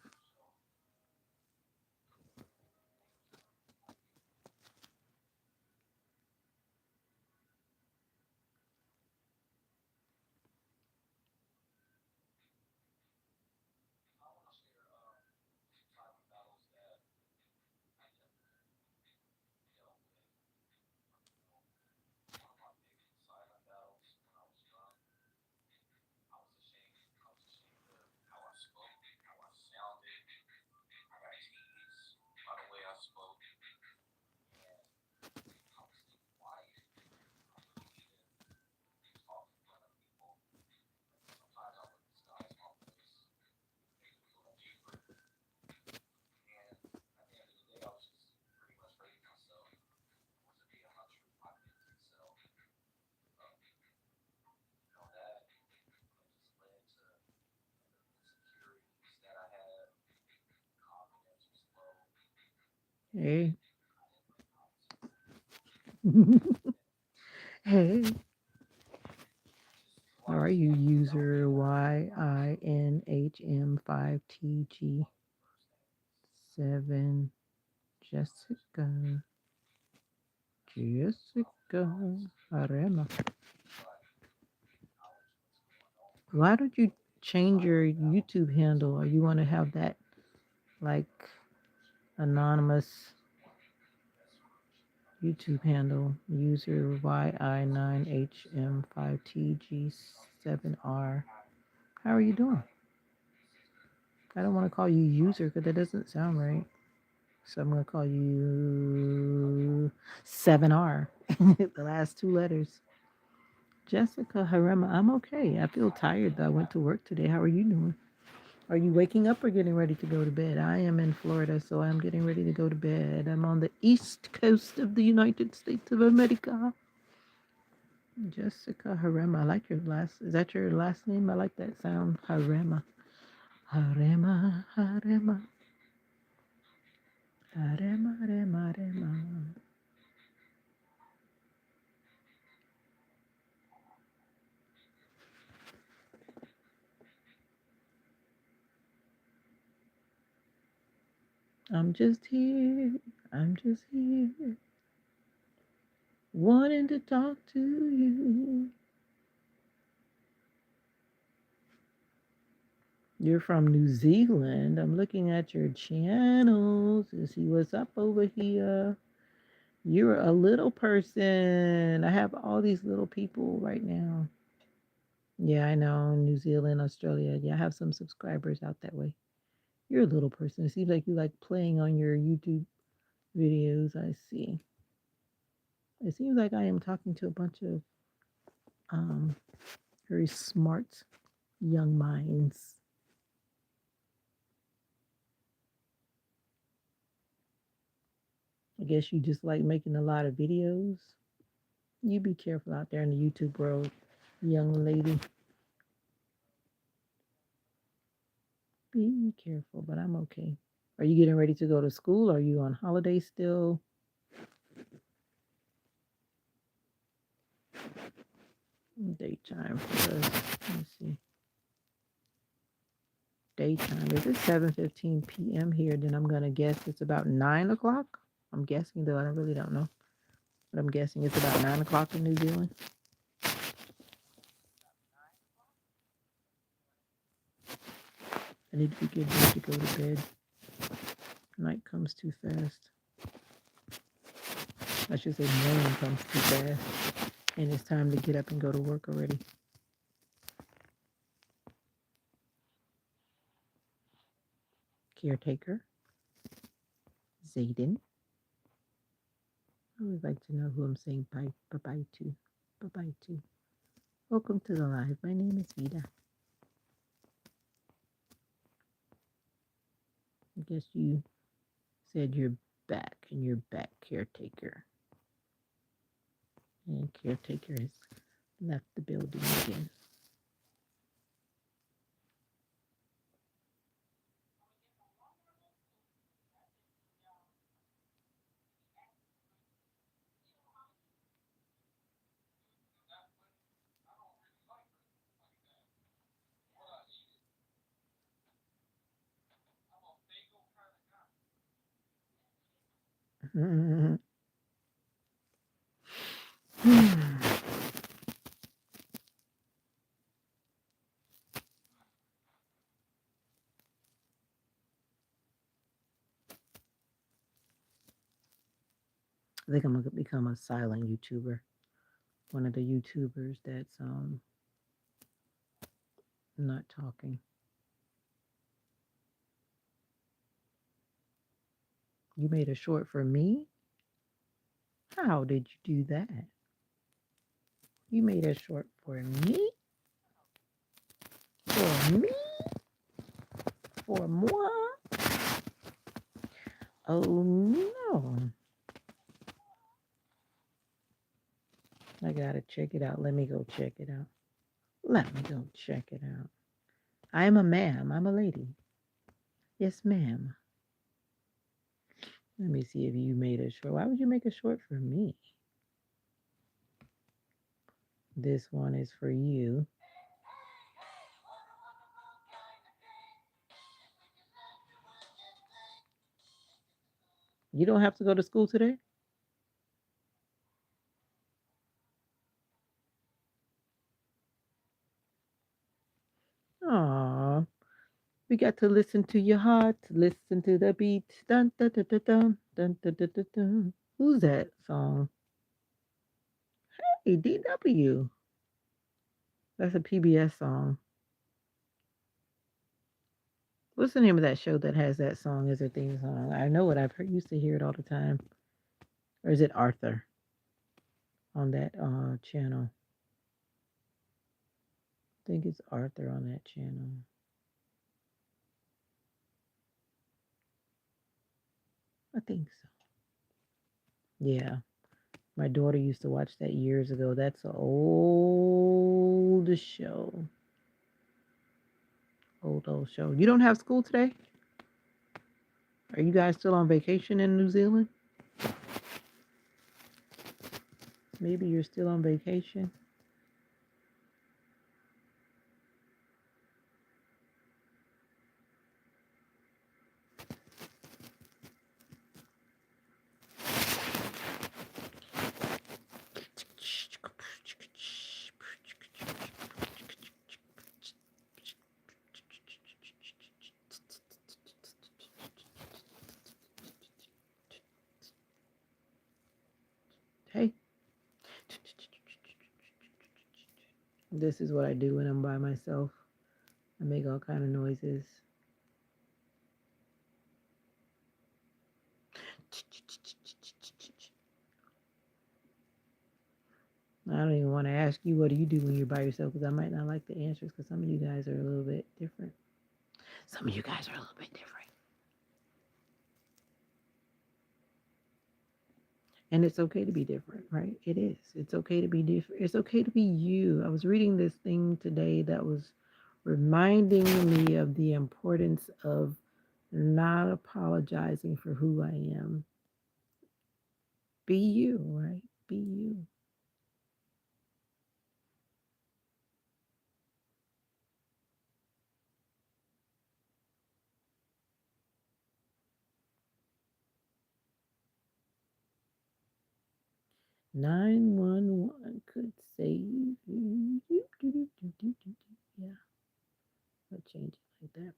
Hey. Hey. How are you, user YINHM5TG7? Jessica. Jessica. Arema. Why don't you change your YouTube handle, or you want to have that like anonymous YouTube handle? User YI9HM5TG7R. How are you doing? I don't want to call you user because that doesn't sound right. So I'm going to call you 7R, the last two letters. Jessica Harema, I'm okay. I feel tired though. I went to work today. How are you doing? Are you waking up or getting ready to go to bed? I am in Florida, so I'm getting ready to go to bed. I'm on the east coast of the United States of America. Jessica Harema. I like your last. Is that your last name? I like that sound. Harema. Harema. Harema. Harema. Harema. Harema. I'm just here. I'm just here. Wanting to talk to you. You're from New Zealand. I'm looking at your channels to see what's up over here. You're a little person. I have all these little people right now. Yeah, I know. New Zealand, Australia. Yeah, I have some subscribers out that way. You're a little person. It seems like you like playing on your YouTube videos. I see. It seems like I am talking to a bunch of um Very smart young minds. I guess you just like making a lot of videos. You be careful out there in the YouTube world, young lady. Be careful, but I'm okay. Are you getting ready to go to school? Are you on holiday still? Daytime for us. Let me see. Daytime. If it's 7:15 p.m. here, then I'm gonna guess it's about 9 o'clock. I'm guessing though, I really don't know. But I'm guessing it's about 9 o'clock in New Zealand. I need to be getting ready to go to bed. Night comes too fast. I should say morning comes too fast. And it's time to get up and go to work already. Caretaker. Zayden. I would like to know who I'm saying bye to. Bye to. Welcome to the live. My name is Vida. I guess you said you're back and you're back, caretaker. And caretaker has left the building again. I think I'm gonna become a silent YouTuber. One of the YouTubers that's not talking. You made a short for me? How did you do that? You made a short for me? For me? For moi? Oh no. I gotta check it out. Let me go check it out. Let me go check it out. I am a ma'am. I'm a lady. Yes, ma'am. Let me see if you made a short. Why would you make a short for me? This one is for you. You don't have to go to school today? Aw. We got to listen to your heart, listen to the beat. Dun, dun, dun, dun, dun, dun, dun, dun, dun, dun. Who's that song? Hey, DW. That's a PBS song. What's the name of that show that has that song as a theme song? I know it. Used to hear it all the time. Or is it Arthur on that channel? I think it's Arthur on that channel. I think so. Yeah. My daughter used to watch that years ago. That's an old show. Old show. You don't have school today? Are you guys still on vacation in New Zealand? Maybe you're still on vacation. Hey. This is what I do when I'm by myself. I make all kind of noises. I don't even want to ask you what do you do when you're by yourself because I might not like the answers because some of you guys are a little bit different. Some of you guys are a little bit different. And it's okay to be different, right? It is. It's okay to be different. It's okay to be you. I was reading this thing today that was reminding me of the importance of not apologizing for who I am. Be you, right? Be you. 911 could save you. Yeah, I'll change it like that.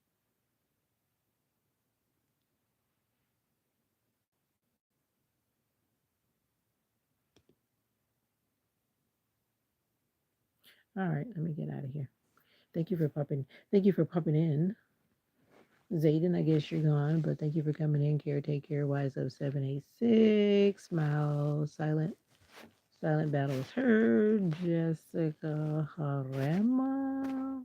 All right, let me get out of here. Thank you for popping. Thank you for popping in. Zayden, I guess you're gone, but thank you for coming in. Caretaker, Wise of 786. Smile, silent. Silent battles heard. Jessica Harema.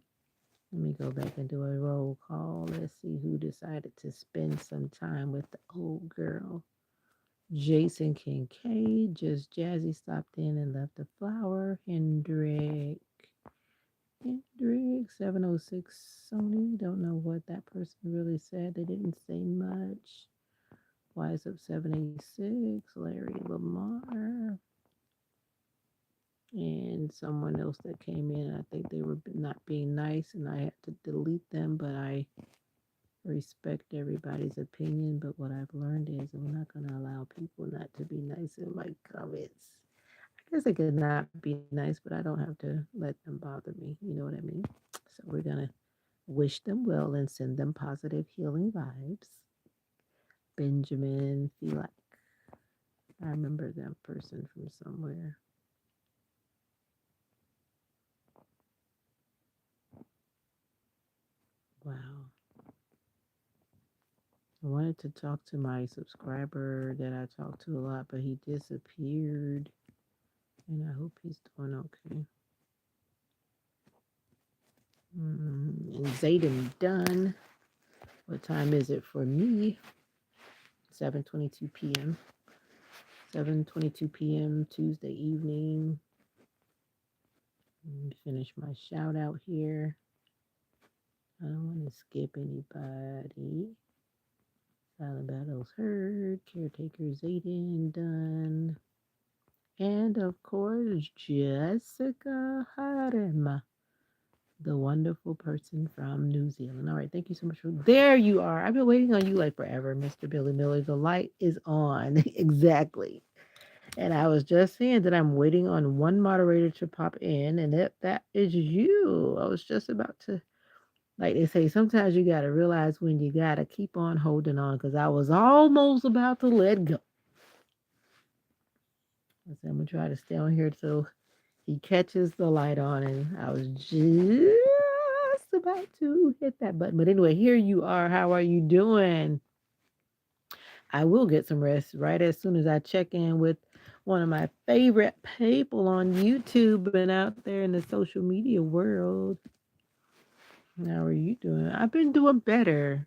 Let me go back and do a roll call. Let's see who decided to spend some time with the old girl. Jason Kincaid. Just Jazzy stopped in and left a flower. Hendrick 706 Sony. Don't know what that person really said. They didn't say much. Wise up 786. Larry Lamar. And someone else that came in. I think they were not being nice and I had to delete them, but I respect everybody's opinion. But what I've learned is I'm not going to allow people not to be nice in my comments. I guess I could not be nice, but I don't have to let them bother me. You know what I mean? So we're going to wish them well and send them positive healing vibes. Benjamin Felak. I remember that person from somewhere. Wow. I wanted to talk to my subscriber that I talk to a lot, but he disappeared. And I hope he's doing okay. And Zayden done. What time is it for me? 7:22 p.m. 7:22 p.m. Tuesday evening. Let me finish my shout out here. I don't want to skip anybody. Silent battles heard. Caretaker Zayden done. And of course, Jessica Harema, the wonderful person from New Zealand. All right, thank you so much for there you are. I've been waiting on you like forever, Mr. Billy Miller. The light is on. Exactly. And I was just saying that I'm waiting on one moderator to pop in, and that is you. I was just about to, like they say, sometimes you got to realize when you got to keep on holding on because I was almost about to let go. I said, I'm going to try to stay on here till he catches the light on, and I was just about to hit that button. But anyway, here you are. How are you doing? I will get some rest right as soon as I check in with one of my favorite people on YouTube and out there in the social media world. How are you doing? I've been doing better,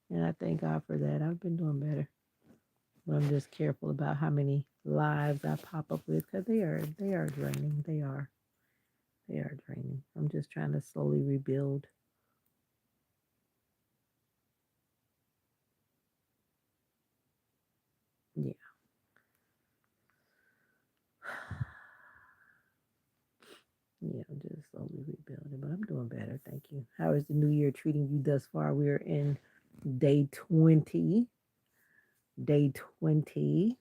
and I thank God for that. I've been doing better. But I'm just careful about how many lives I pop up with because they are draining. They are draining. I'm just trying to slowly rebuild. Yeah, yeah, I'm just slowly rebuilding, but I'm doing better. Thank you. How is the new year treating you thus far? We're in day 20. Day 20.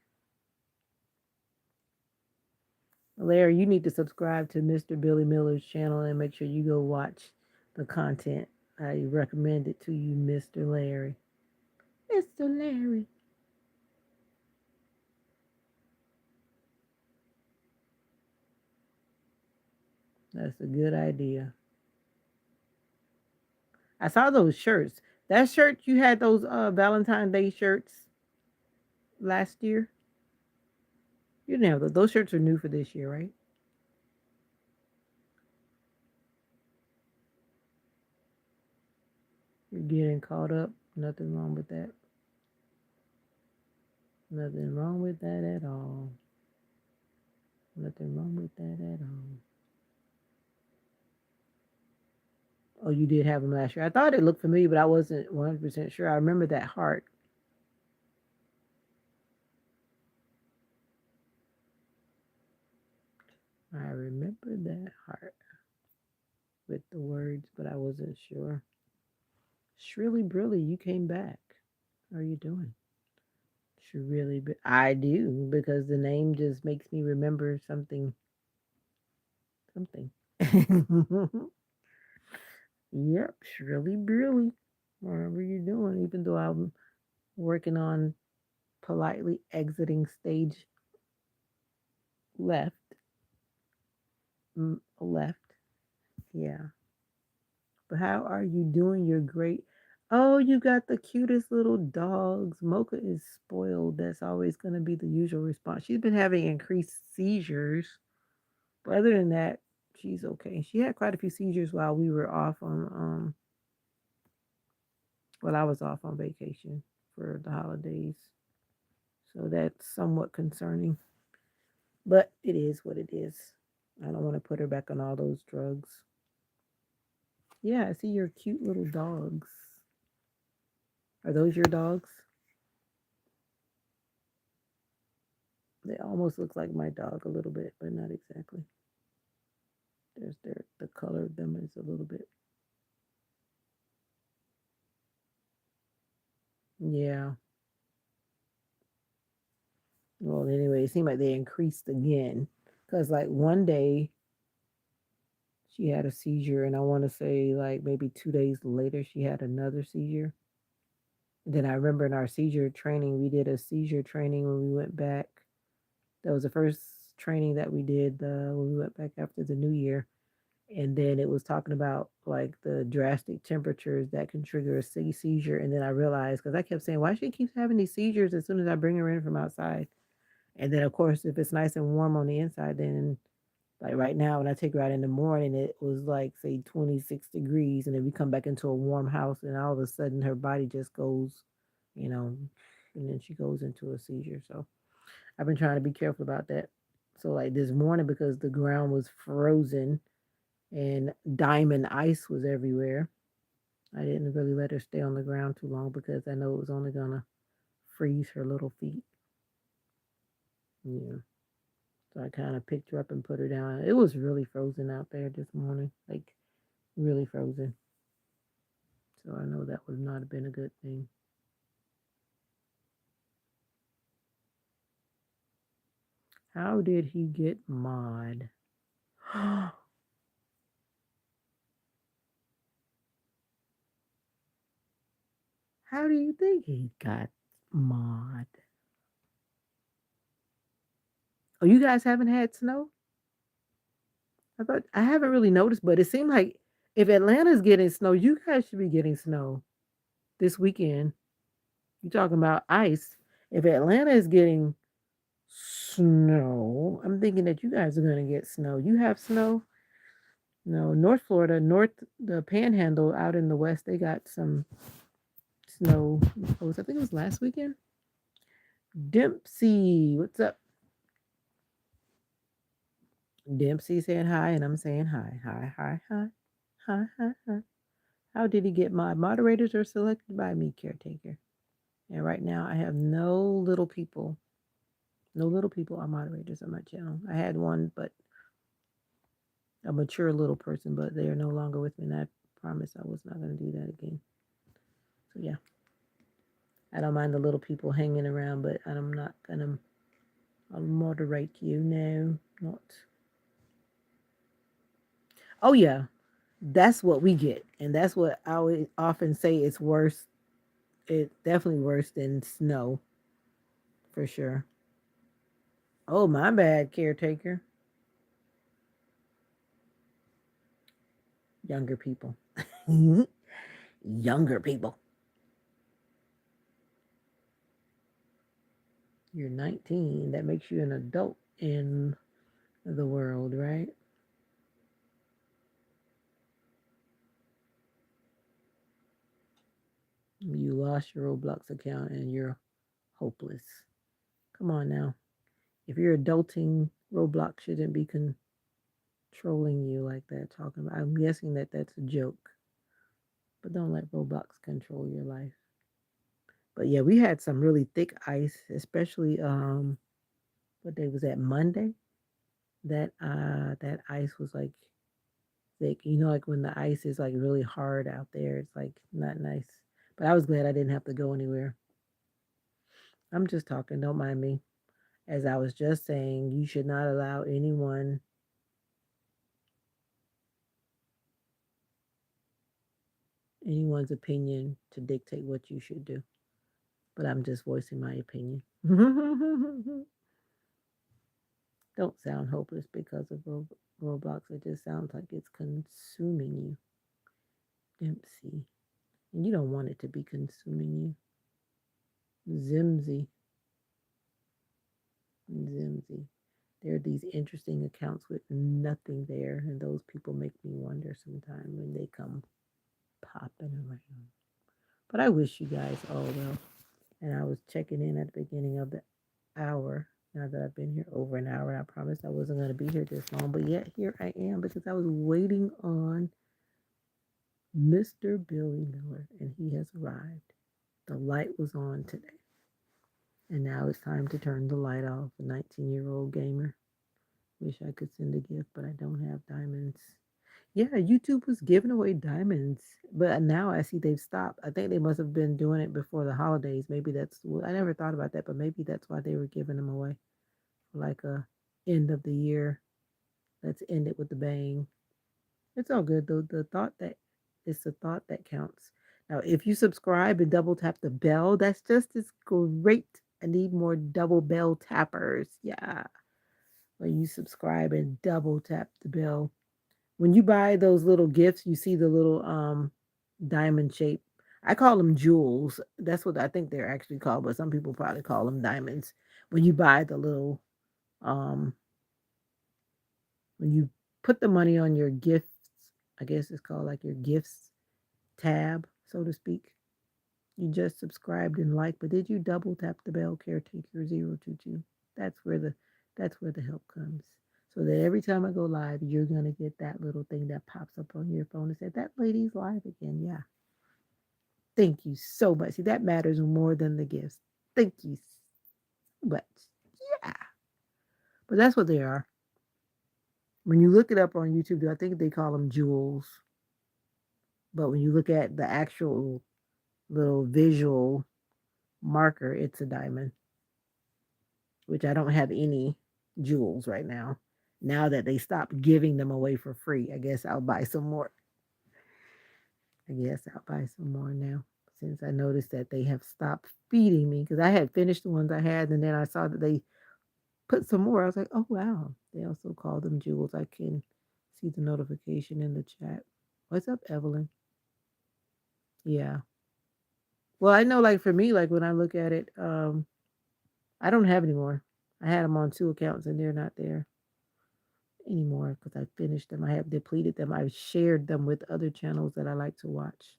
Larry, you need to subscribe to Mr. Billy Miller's channel and make sure you go watch the content. I recommend it to you, Mr. Larry. Mr. Larry. That's a good idea. I saw those shirts. That shirt you had those Valentine's Day shirts last year. You didn't have those. Those shirts are new for this year, right? You're getting caught up. Nothing wrong with that. Nothing wrong with that at all. Nothing wrong with that at all. Oh, you did have them last year. I thought it looked familiar, but I wasn't 100% sure. I remember that heart. I remember that heart with the words, but I wasn't sure. Shrilly Brilly, you came back. How are you doing? Shrilly, I do because the name just makes me remember something. Something. Yep, Shrilly Brilly. Whatever you're doing, even though I'm working on politely exiting stage left. Left. Yeah. But how are you doing? You're great. Oh, you got the cutest little dogs. Mocha is spoiled. That's always going to be the usual response. She's been having increased seizures. But other than that, she's okay. She had quite a few seizures while we were off on while I was off on vacation for the holidays. So that's somewhat concerning. But it is what it is. I don't want to put her back on all those drugs. Yeah, I see your cute little dogs. Are those your dogs? They almost look like my dog a little bit, but not exactly. The color of them is a little bit. Yeah. Well, anyway, it seemed like they increased again. Because, like, one day she had a seizure, and I want to say, like, maybe 2 days later, she had another seizure. And then I remember in our seizure training, we did a seizure training when we went back. That was the first training that we did when we went back after the new year. And then it was talking about like the drastic temperatures that can trigger a seizure. And then I realized because I kept saying, why she keeps having these seizures as soon as I bring her in from outside. And then of course, if it's nice and warm on the inside, then like right now when I take her out in the morning, it was like say 26 degrees, and then we come back into a warm house, and all of a sudden her body just goes, you know, and then she goes into a seizure. So I've been trying to be careful about that. So like this morning, because the ground was frozen and diamond ice was everywhere. I didn't really let her stay on the ground too long because I know it was only gonna freeze her little feet. Yeah. So I kind of picked her up and put her down. It was really frozen out there this morning, like really frozen. So I know that would not have been a good thing. How did he get mod? How do you think he got mod? Oh, you guys haven't had snow? I haven't really noticed, but it seemed like if Atlanta's getting snow, you guys should be getting snow this weekend. You talking about ice? If Atlanta is getting snow, I'm thinking that you guys are gonna get snow. You have snow? No, North Florida, the Panhandle out in the west, they got some snow. I think it was last weekend. Dempsey, what's up? Dempsey saying hi, and I'm saying hi, hi, hi, hi, hi, hi, hi. How did he get my moderators are selected by me, caretaker? And right now I have no little people. No little people are moderators on my channel. I had one, but a mature little person, but they are no longer with me. And I promised I was not going to do that again. So yeah, I don't mind the little people hanging around, but I'm not going to moderate you. No, not. Oh yeah, that's what we get, and that's what I always often say. It's worse. It's definitely worse than snow for sure. Oh my bad, caretaker. Younger people. Younger people. You're 19. That makes you an adult in the world, right? lost your Roblox account and you're hopeless. Come on now. If you're adulting, Roblox shouldn't be controlling you like that. Talking about, I'm guessing that that's a joke, but don't let Roblox control your life. But yeah, we had some really thick ice, especially what day was that? Monday. That ice was like thick. You know, like when the ice is like really hard out there, it's like not nice. But I was glad I didn't have to go anywhere. I'm just talking, don't mind me. As I was just saying, you should not allow anyone's opinion to dictate what you should do. But I'm just voicing my opinion. Don't sound hopeless because of Roblox. It just sounds like it's consuming you. Dempsey. And you don't want it to be consuming you. Zimzy. Zimzy. There are these interesting accounts with nothing there, and those people make me wonder sometimes when they come popping around. But I wish you guys all well. And I was checking in at the beginning of the hour. Now that I've been here over an hour, and I promised I wasn't going to be here this long, but yet here I am because I was waiting on Mr. Billy Miller, and he has arrived. The light was on today, and now it's time to turn the light off. A 19-year-old gamer. Wish I could send a gift, but I don't have diamonds. Yeah, YouTube was giving away diamonds, but now I see they've stopped. I think they must have been doing it before the holidays. Maybe that's, well, I never thought about that, but maybe that's why they were giving them away. Like a end of the year. Let's end it with a bang. It's all good though. The thought that it's the thought that counts. Now, if you subscribe and double tap the bell, that's just as great. I need more double bell tappers. Yeah. When you subscribe and double tap the bell. When you buy those little gifts, you see the little diamond shape. I call them jewels. That's what I think they're actually called, but some people probably call them diamonds. When you buy the little um when you put the money on your gifts, I guess it's called like your gifts tab, so to speak. You just subscribed and liked, but did you double tap the bell caretaker 022? That's where the that's where the help comes. So that every time I go live, you're gonna get that little thing that pops up on your phone and said, that lady's live again. Yeah. Thank you so much. See, that matters more than the gifts. Thank you so much. Yeah. But that's what they are. When you look it up on YouTube, I think they call them jewels. But when you look at the actual little visual marker, it's a diamond, which I don't have any jewels right now. Now that they stopped giving them away for free, I guess I'll buy some more. I guess I'll buy some more now since I noticed that they have stopped feeding me because I had finished the ones I had and then I saw that they put some more. I was like, oh wow. They also call them jewels. I can see the notification in the chat. What's up, Evelyn? Yeah. Well, I know like for me, like when I look at it, I don't have any more. I had them on two accounts and they're not there anymore because I finished them. I have depleted them. I've shared them with other channels that I like to watch.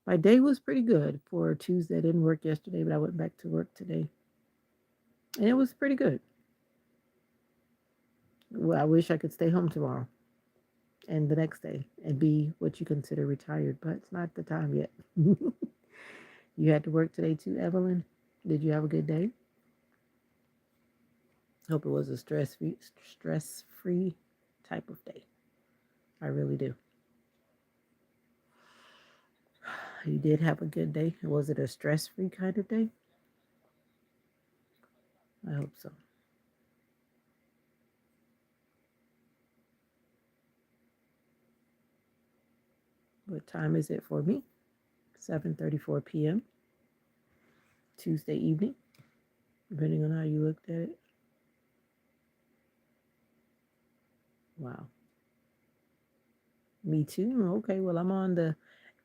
My day was pretty good for Tuesday. I didn't work yesterday, but I went back to work today. And it was pretty good. Well, I wish I could stay home tomorrow and the next day and be what you consider retired, but it's not the time yet. You had to work today too, Evelyn. Did you have a good day? Hope it was a stress free type of day. I really do. You did have a good day. Was it a stress free kind of day? I hope so. What time is it for me? 7:34 p.m. Tuesday evening, depending on how you looked at it. Wow. Me too. Okay, well, I'm on the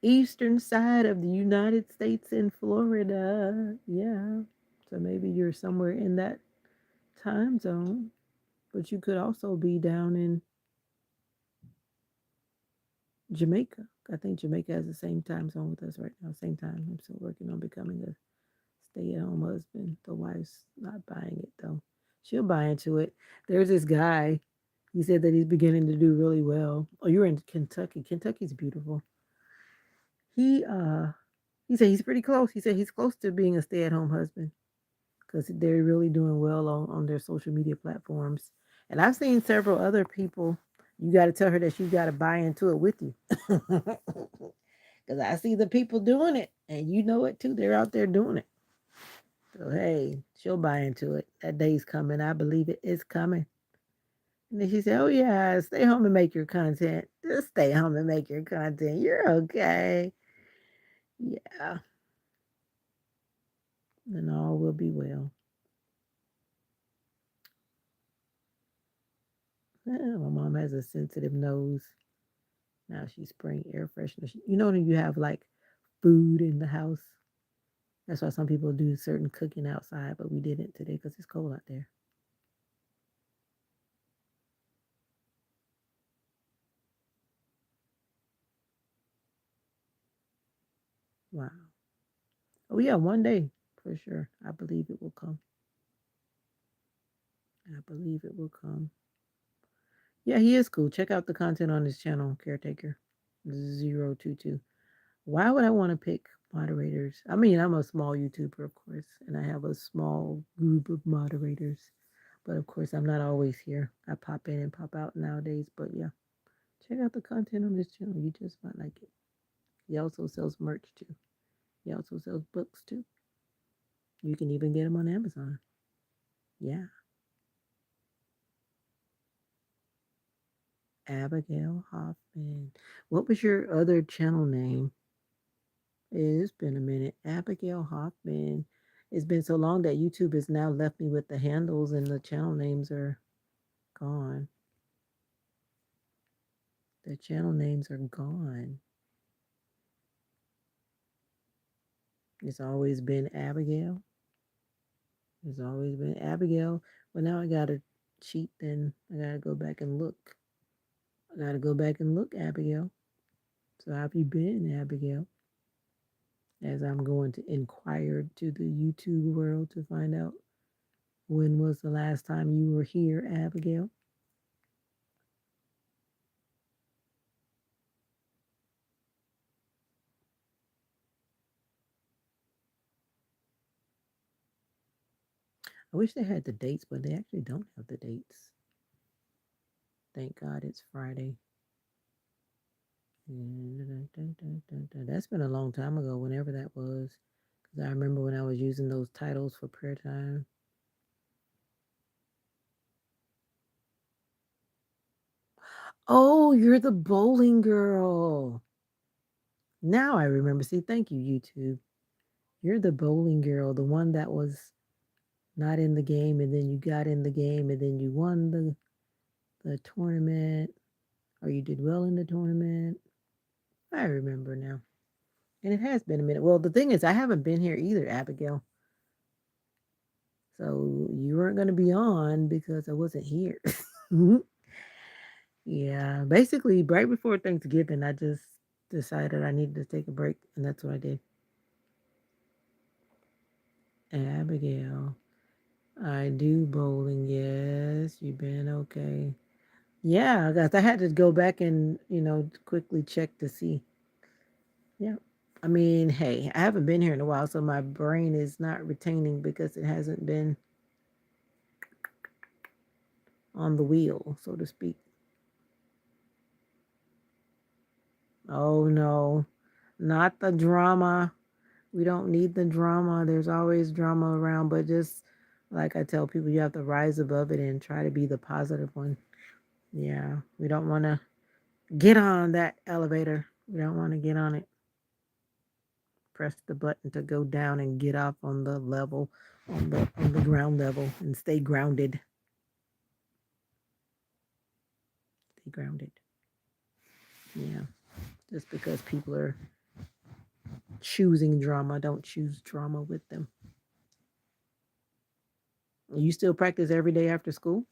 eastern side of the United States in Florida. Yeah. So maybe you're somewhere in that time zone, but you could also be down in Jamaica. I think Jamaica has the same time zone with us right now. Same time. I'm still working on becoming a stay-at-home husband. The wife's not buying it though. She'll buy into it. There's this guy. He said that he's beginning to do really well. Oh, you're in Kentucky. Kentucky's beautiful. He uh he said he's pretty close. He said he's close to being a stay-at-home husband because they're really doing well on their social media platforms. And I've seen several other people. You got to tell her that she's got to buy into it with you. Because I see the people doing it, and you know it too. They're out there doing it. So, hey, she'll buy into it. That day's coming. I believe it is coming. And then she said, oh, yeah, stay home and make your content. Just stay home and make your content. You're okay. Yeah, and all will be well. My mom has a sensitive nose. Now she's spraying air freshener. You know when you have like food in the house? That's why some people do certain cooking outside, but we didn't today because it's cold out there. Wow. Oh yeah, one day for sure. I believe it will come. I believe it will come. Yeah, he is cool. Check out the content on his channel, Caretaker 022. Why would I want to pick moderators? I mean, I'm a small YouTuber, of course, and I have a small group of moderators. But of course, I'm not always here. I pop in and pop out nowadays. But yeah, check out the content on this channel. You just might like it. He also sells merch too. He also sells books too. You can even get them on Amazon. Yeah. Abigail Hoffman. What was your other channel name? It's been a minute. Abigail Hoffman. It's been so long that YouTube has now left me with the handles and the channel names are gone. The channel names are gone. It's always been Abigail. It's always been Abigail. Well, now I gotta cheat. Then I gotta go back and look. I gotta go back and look, Abigail. So how have you been, Abigail? As I'm going to inquire to the YouTube world to find out when was the last time you were here, Abigail. I wish they had the dates, but they actually don't have the dates. Thank God it's Friday. That's been a long time ago, whenever that was. Because I remember when I was using those titles for prayer time. Oh, you're the bowling girl. Now I remember. See, thank you, YouTube. You're the bowling girl, the one that was not in the game, and then you got in the game, and then you won the tournament, or you did well in the tournament. I remember now. And it has been a minute. Well, the thing is, I haven't been here either, Abigail. So you weren't going to be on because I wasn't here. Yeah, basically, right before Thanksgiving, I just decided I needed to take a break, and that's what I did. Abigail, I do bowling. Yes, you've been okay. Yeah, I had to go back and quickly check to see. Yeah, I mean, hey, I haven't been here in a while, so my brain is not retaining because it hasn't been on the wheel, so to speak. Oh no, not the drama. We don't need the drama. There's always drama around, but just like I tell people, you have to rise above it and try to be the positive one. Yeah, we don't want to get on that elevator. We don't want to get on it. Press the button to go down and get off on the level, on the ground level, and stay grounded. Stay grounded. Yeah, just because people are choosing drama, don't choose drama with them. You still practice every day after school,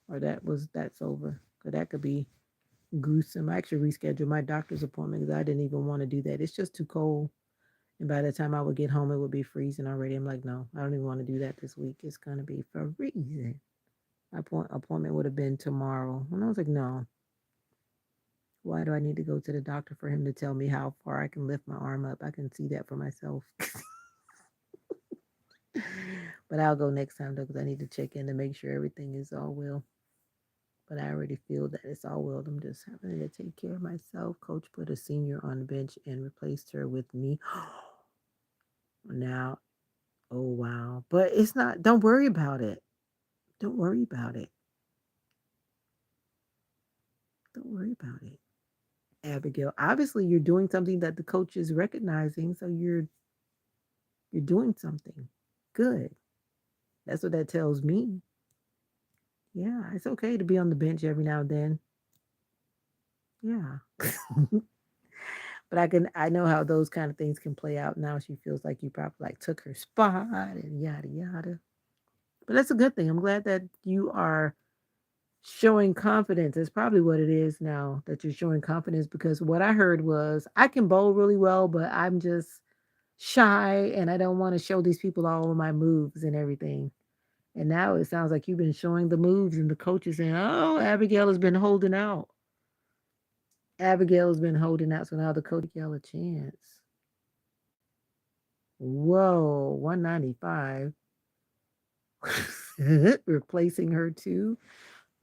or that's over? Cause that could be gruesome. I actually rescheduled my doctor's appointment because I didn't even want to do that. It's just too cold. And by the time I would get home, it would be freezing already. I'm like, no, I don't even want to do that this week. It's going to be freezing. My appointment would have been tomorrow. And I was like, no, why do I need to go to the doctor for him to tell me how far I can lift my arm up? I can see that for myself. But I'll go next time though, because I need to check in to make sure everything is all well. But I already feel that it's all well. I'm just having to take care of myself. Coach put a senior on the bench and replaced her with me. Now, oh wow. But it's not, don't worry about it. Don't worry about it. Don't worry about it. Abigail, obviously you're doing something that the coach is recognizing, so you're doing something good. That's what that tells me. Yeah, it's okay to be on the bench every now and then. Yeah. But I know how those kind of things can play out. Now she feels like you probably like took her spot and yada yada. But that's a good thing. I'm glad that you are showing confidence. That's probably what it is now, that you're showing confidence, because what I heard was I can bowl really well, but I'm just shy and I don't want to show these people all of my moves and everything. And now it sounds like you've been showing the moves and the coaches saying, oh, Abigail has been holding out. Abigail's been holding out, so now the coach Abigail a chance. Whoa, 195. Replacing her too.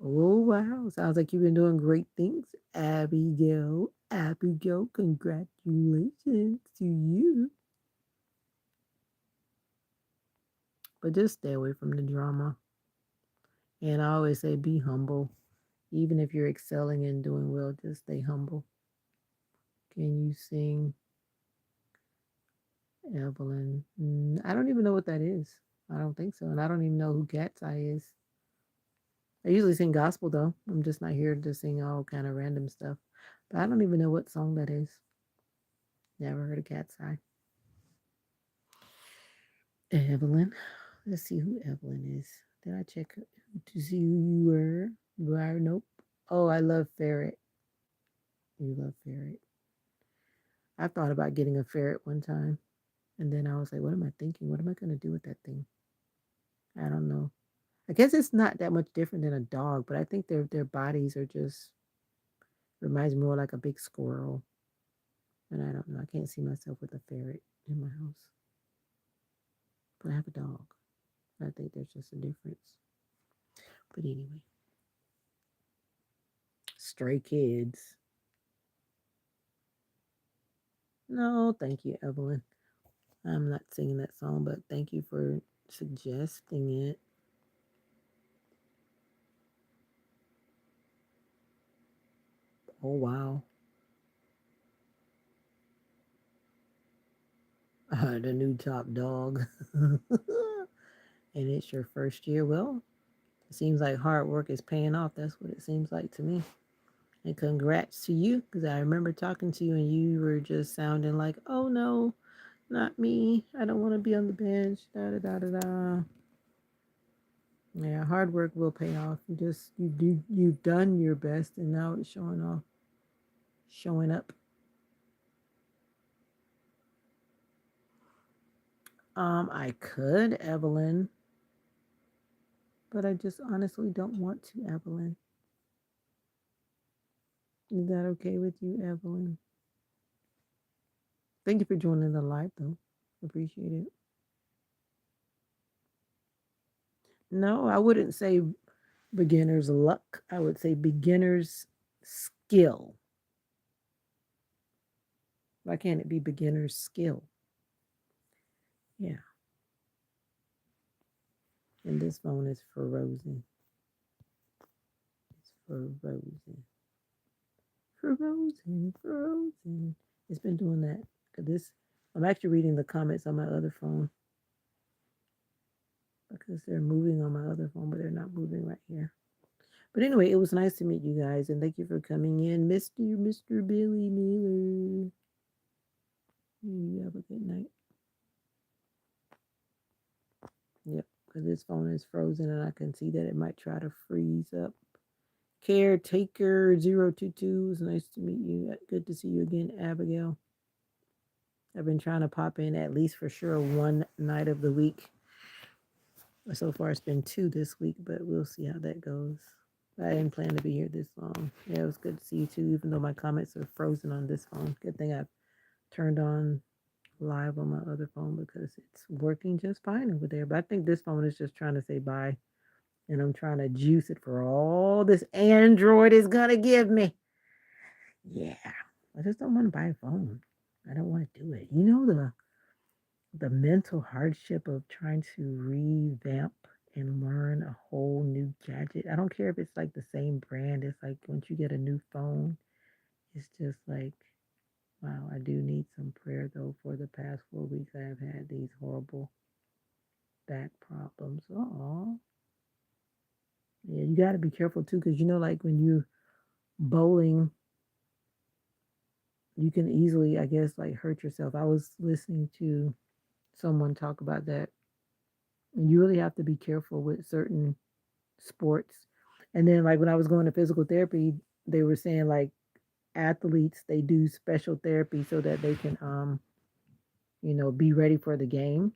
Oh wow. Sounds like you've been doing great things, Abigail. Abigail, congratulations to you. But just stay away from the drama. And I always say be humble. Even if you're excelling and doing well, just stay humble. Can you sing, Evelyn? I don't even know what that is. I don't think so. And I don't even know who Cat's Eye is. I usually sing gospel though. I'm just not here to sing all kind of random stuff. But I don't even know what song that is. Never heard of Cat's Eye. Evelyn. Let's see who Evelyn is. Did I check to see who you were? Nope. Oh, I love ferret. You love ferret. I thought about getting a ferret one time. And then I was like, what am I thinking? What am I going to do with that thing? I don't know. I guess it's not that much different than a dog, but I think their bodies are just reminds me more like a big squirrel. And I don't know. I can't see myself with a ferret in my house. But I have a dog. I think there's just a difference. But anyway, stray kids. No, thank you, Evelyn. I'm not singing that song, but thank you for suggesting it. Oh, wow. The new top dog. And it's your first year. Well, it seems like hard work is paying off. That's what it seems like to me. And congrats to you, because I remember talking to you and you were just sounding like, oh no, not me. I don't want to be on the bench. Da da da da da. Yeah, hard work will pay off. You've done your best and now it's showing off, showing up. I could, Evelyn, but I just honestly don't want to, Evelyn. Is that okay with you, Evelyn? Thank you for joining the live though. Appreciate it. No, I wouldn't say beginner's luck. I would say beginner's skill. Why can't it be beginner's skill? Yeah. And this phone is frozen. It's frozen. Frozen, frozen. It's been doing that. This I'm actually reading the comments on my other phone because they're moving on my other phone, but they're not moving right here. But anyway, it was nice to meet you guys, and thank you for coming in, Mr. Billy Miller. You have a good night. Yep, because this phone is frozen, and I can see that it might try to freeze up. Caretaker 022. It's nice to meet you. Good to see you again, Abigail. I've been trying to pop in at least for sure one night of the week. So far, it's been two this week, but we'll see how that goes. I didn't plan to be here this long. Yeah, it was good to see you too, even though my comments are frozen on this phone. Good thing I've turned on live on my other phone because it's working just fine over there. But I think this phone is just trying to say bye. And I'm trying to juice it for all this Android is going to give me. Yeah. I just don't want to buy a phone. I don't want to do it. You know the mental hardship of trying to revamp and learn a whole new gadget. I don't care if it's like the same brand. It's like once you get a new phone, it's just like, wow, I do need some prayer though. For the past 4 weeks, I have had these horrible back problems. Oh, yeah, you got to be careful too, because you know, like when you bowling, you can easily, I guess, like hurt yourself. I was listening to someone talk about that. And you really have to be careful with certain sports. And then, like when I was going to physical therapy, they were saying like athletes they do special therapy so that they can, be ready for the game.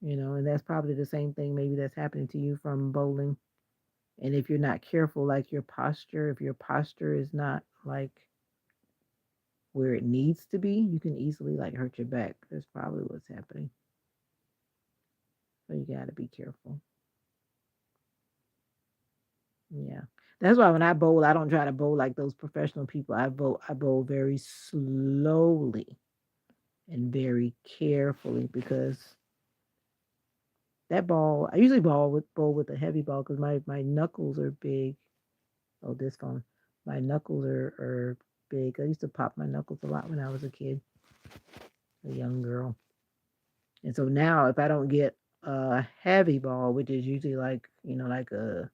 And that's probably the same thing maybe that's happening to you from bowling. And if you're not careful, like if your posture is not like where it needs to be, you can easily like hurt your back. That's probably what's happening. So you got to be careful. Yeah. That's why when I bowl, I don't try to bowl like those professional people. I bowl very slowly and very carefully because that ball, I usually bowl with a heavy ball because my knuckles are big. Oh, this phone. My knuckles are big. I used to pop my knuckles a lot when I was a kid, a young girl. And so now if I don't get a heavy ball, which is usually like, like a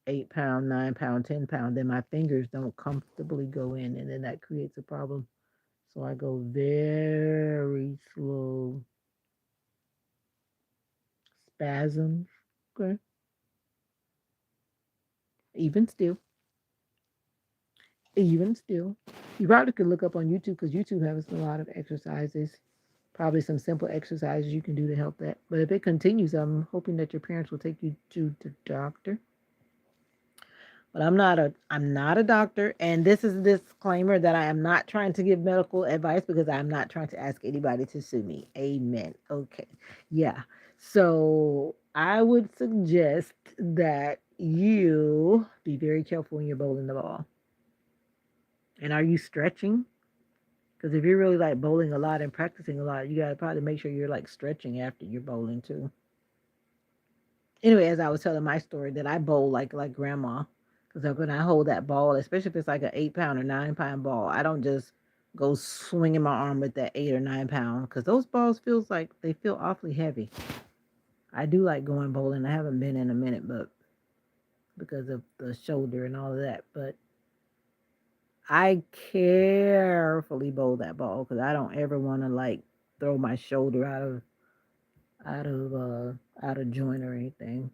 8 pound, 9 pound, 10 pound, then my fingers don't comfortably go in, and then that creates a problem. So I go very slow, spasms. Okay, even still, even still, you probably could look up on YouTube because YouTube has a lot of exercises. Probably some simple exercises you can do to help that. But if it continues, I'm hoping that your parents will take you to the doctor. But I'm not a doctor, and this is a disclaimer that I am not trying to give medical advice because I'm not trying to ask anybody to sue me. Amen. Okay. Yeah. So I would suggest that you be very careful when you're bowling the ball. And are you stretching? Because if you're really like bowling a lot and practicing a lot, you gotta probably make sure you're like stretching after you're bowling too. Anyway, as I was telling my story, that I bowl like grandma, because when I hold that ball, especially if it's like an 8 pound or 9 pound ball, I don't just go swinging my arm with that 8 or 9 pound, because those balls feels like they feel awfully heavy. I do like going bowling. I haven't been in a minute, but because of the shoulder and all of that, but I carefully bowl that ball because I don't ever want to like throw my shoulder out of out of joint or anything.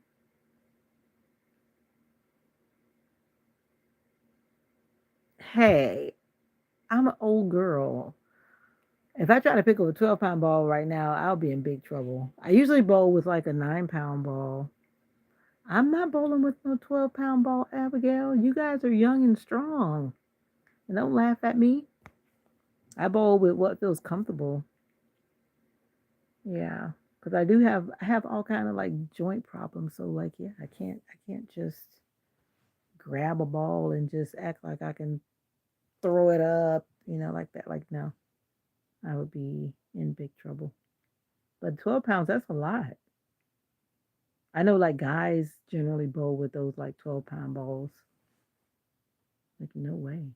Hey, I'm an old girl. If I try to pick up a 12-pound ball right now, I'll be in big trouble. I usually bowl with like a 9 pound ball. I'm not bowling with no 12-pound ball, Abigail. You guys are young and strong. And don't laugh at me. I bowl with what feels comfortable. Yeah. Because I have all kind of like joint problems. So like yeah, I can't just grab a ball and just act like I can throw it up, like that. Like no. I would be in big trouble. But 12 pounds, that's a lot. I know like guys generally bowl with those like 12-pound balls. Like, no way.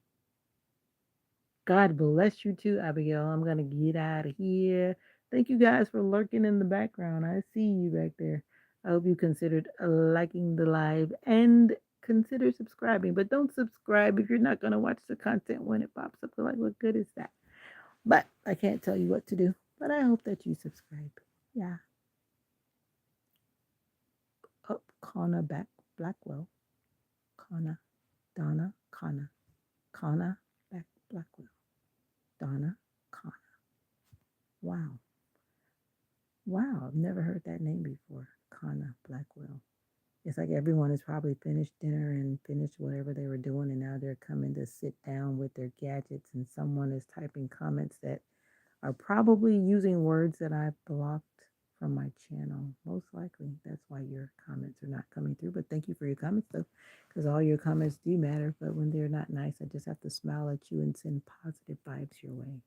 God bless you too, Abigail. I'm going to get out of here. Thank you guys for lurking in the background. I see you back there. I hope you considered liking the live and consider subscribing. But don't subscribe if you're not going to watch the content when it pops up. Like, what good is that? But I can't tell you what to do. But I hope that you subscribe. Yeah. Up, Connor back. Blackwell. Connor. Donna Kana. Kana Blackwell. Donna Kana. Wow. Wow. I've never heard that name before. Kana Blackwell. It's like everyone has probably finished dinner and finished whatever they were doing, and now they're coming to sit down with their gadgets, and someone is typing comments that are probably using words that I've blocked from my channel. Most likely, that's why your comments are not coming through. But thank you for your comments, though, because all your comments do matter. But when they're not nice, I just have to smile at you and send positive vibes your way.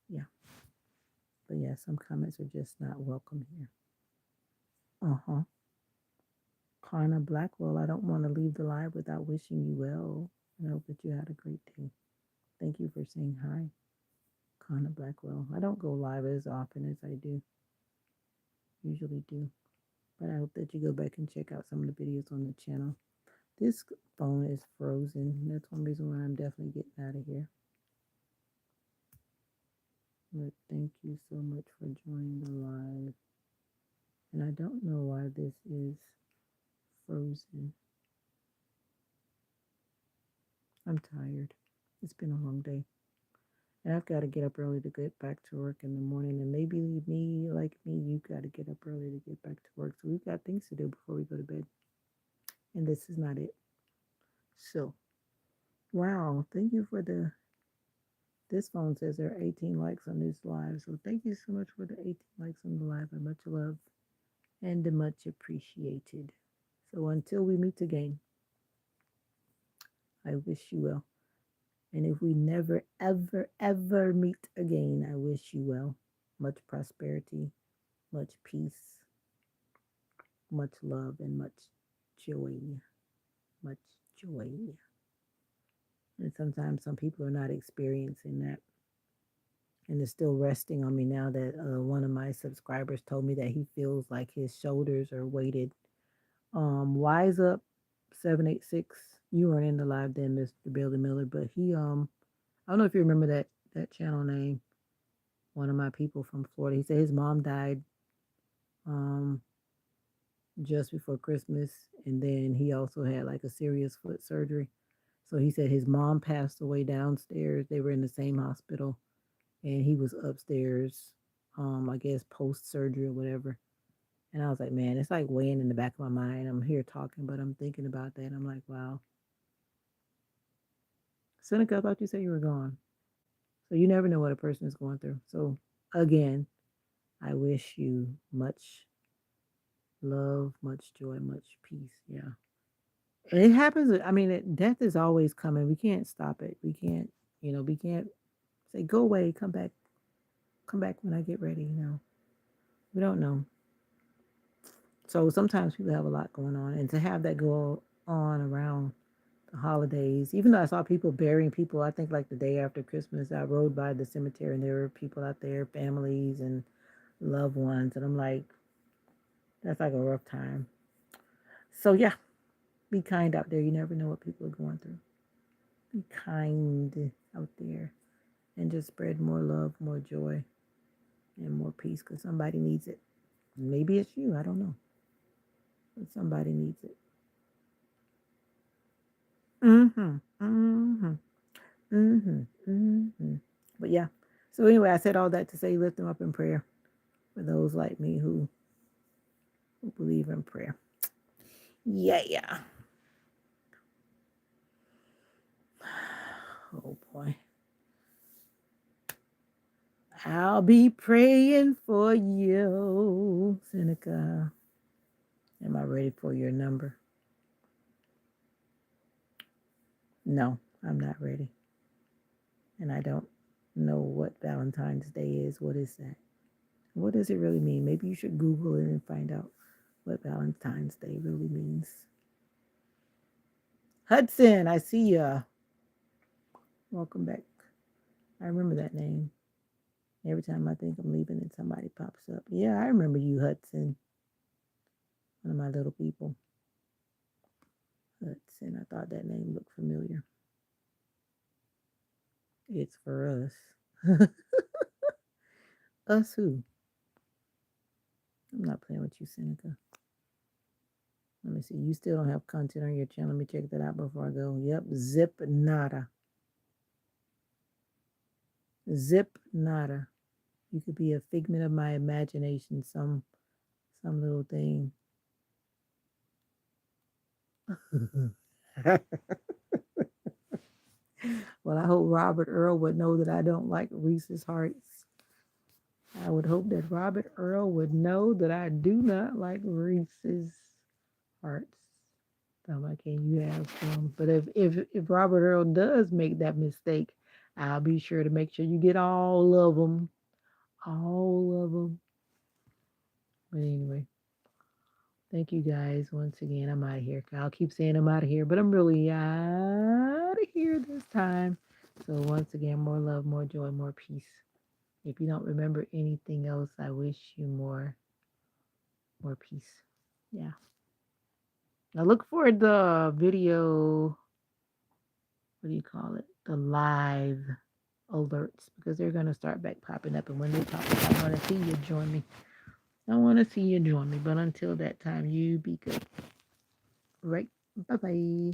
Yeah. But yeah, some comments are just not welcome here. Uh huh. Karna Blackwell, I don't want to leave the live without wishing you well. I hope that you had a great day. Thank you for saying hi, Karna Blackwell. I don't go live as often as I do, usually do. But I hope that you go back and check out some of the videos on the channel. This phone is frozen. That's one reason why I'm definitely getting out of here. But thank you so much for joining the live. And I don't know why this is frozen. I'm tired. It's been a long day. And I've got to get up early to get back to work in the morning. And maybe me, like me, you've got to get up early to get back to work. So we've got things to do before we go to bed. And this is not it. So, wow. Thank you for the. This phone says there are 18 likes on this live. So thank you so much for the 18 likes on the live. I much love and much appreciated. So until we meet again, I wish you well. And if we never, ever, ever meet again, I wish you well. Much prosperity, much peace, much love, and much joy. Much joy. And sometimes some people are not experiencing that. And it's still resting on me now that one of my subscribers told me that he feels like his shoulders are weighted. Wise Up 786. You weren't in the live then, Mr. Billy Miller, but I don't know if you remember that channel name. One of my people from Florida. He said his mom died um just before Christmas, and then he also had like a serious foot surgery. So he said his mom passed away downstairs. They were in the same hospital, and he was upstairs, I guess post surgery or whatever. And I was like, man, it's like weighing in the back of my mind. I'm here talking, but I'm thinking about that. I'm like, wow. Seneca, I thought you said you were gone. So you never know what a person is going through. So again, I wish you much love, much joy, much peace. Yeah. And it happens. I mean, death is always coming. We can't stop it. We can't say, go away, come back when I get ready. We don't know. So sometimes people have a lot going on. And to have that go on around the holidays, even though I saw people burying people, I think like the day after Christmas, I rode by the cemetery and there were people out there, families and loved ones. And I'm like, that's like a rough time. So yeah, be kind out there. You never know what people are going through. Be kind out there and just spread more love, more joy, and more peace because somebody needs it. Maybe it's you. I don't know. But somebody needs it. Mm-hmm. Mm-hmm. Mm-hmm. Mm-hmm. But yeah. So anyway, I said all that to say lift them up in prayer for those like me who believe in prayer. Yeah, yeah. Oh boy. I'll be praying for you, Seneca. Am I ready for your number? No, I'm not ready. And I don't know what Valentine's Day is. What is that? What does it really mean? Maybe you should Google it and find out what Valentine's Day really means. Hudson, I see ya. Welcome back. I remember that name. Every time I think I'm leaving and somebody pops up. Yeah, I remember you, Hudson. One of my little people. Hudson. I thought that name looked familiar. It's for us. Us who? I'm not playing with you, Seneca. Let me see. You still don't have content on your channel. Let me check that out before I go. Yep. Zip nada. Zip nada. You could be a figment of my imagination. Some little thing. Well, I hope Robert Earl would know that I don't like Reese's Hearts. I would hope that Robert Earl would know that I do not like Reese's Hearts. I'm like, can you have some? But if Robert Earl does make that mistake, I'll be sure to make sure you get all of them. All of them. But anyway, thank you guys once again. I'm out of here. I'll keep saying I'm out of here, but I'm really out of here this time. So once again, more love, more joy, more peace. If you don't remember anything else, I wish you more peace. Yeah. Now look for the video. What do you call it? The live alerts, because they're gonna start back popping up. And when they pop up, I want to see you join me. I want to see you join me. But until that time, you be good. Right. Bye bye.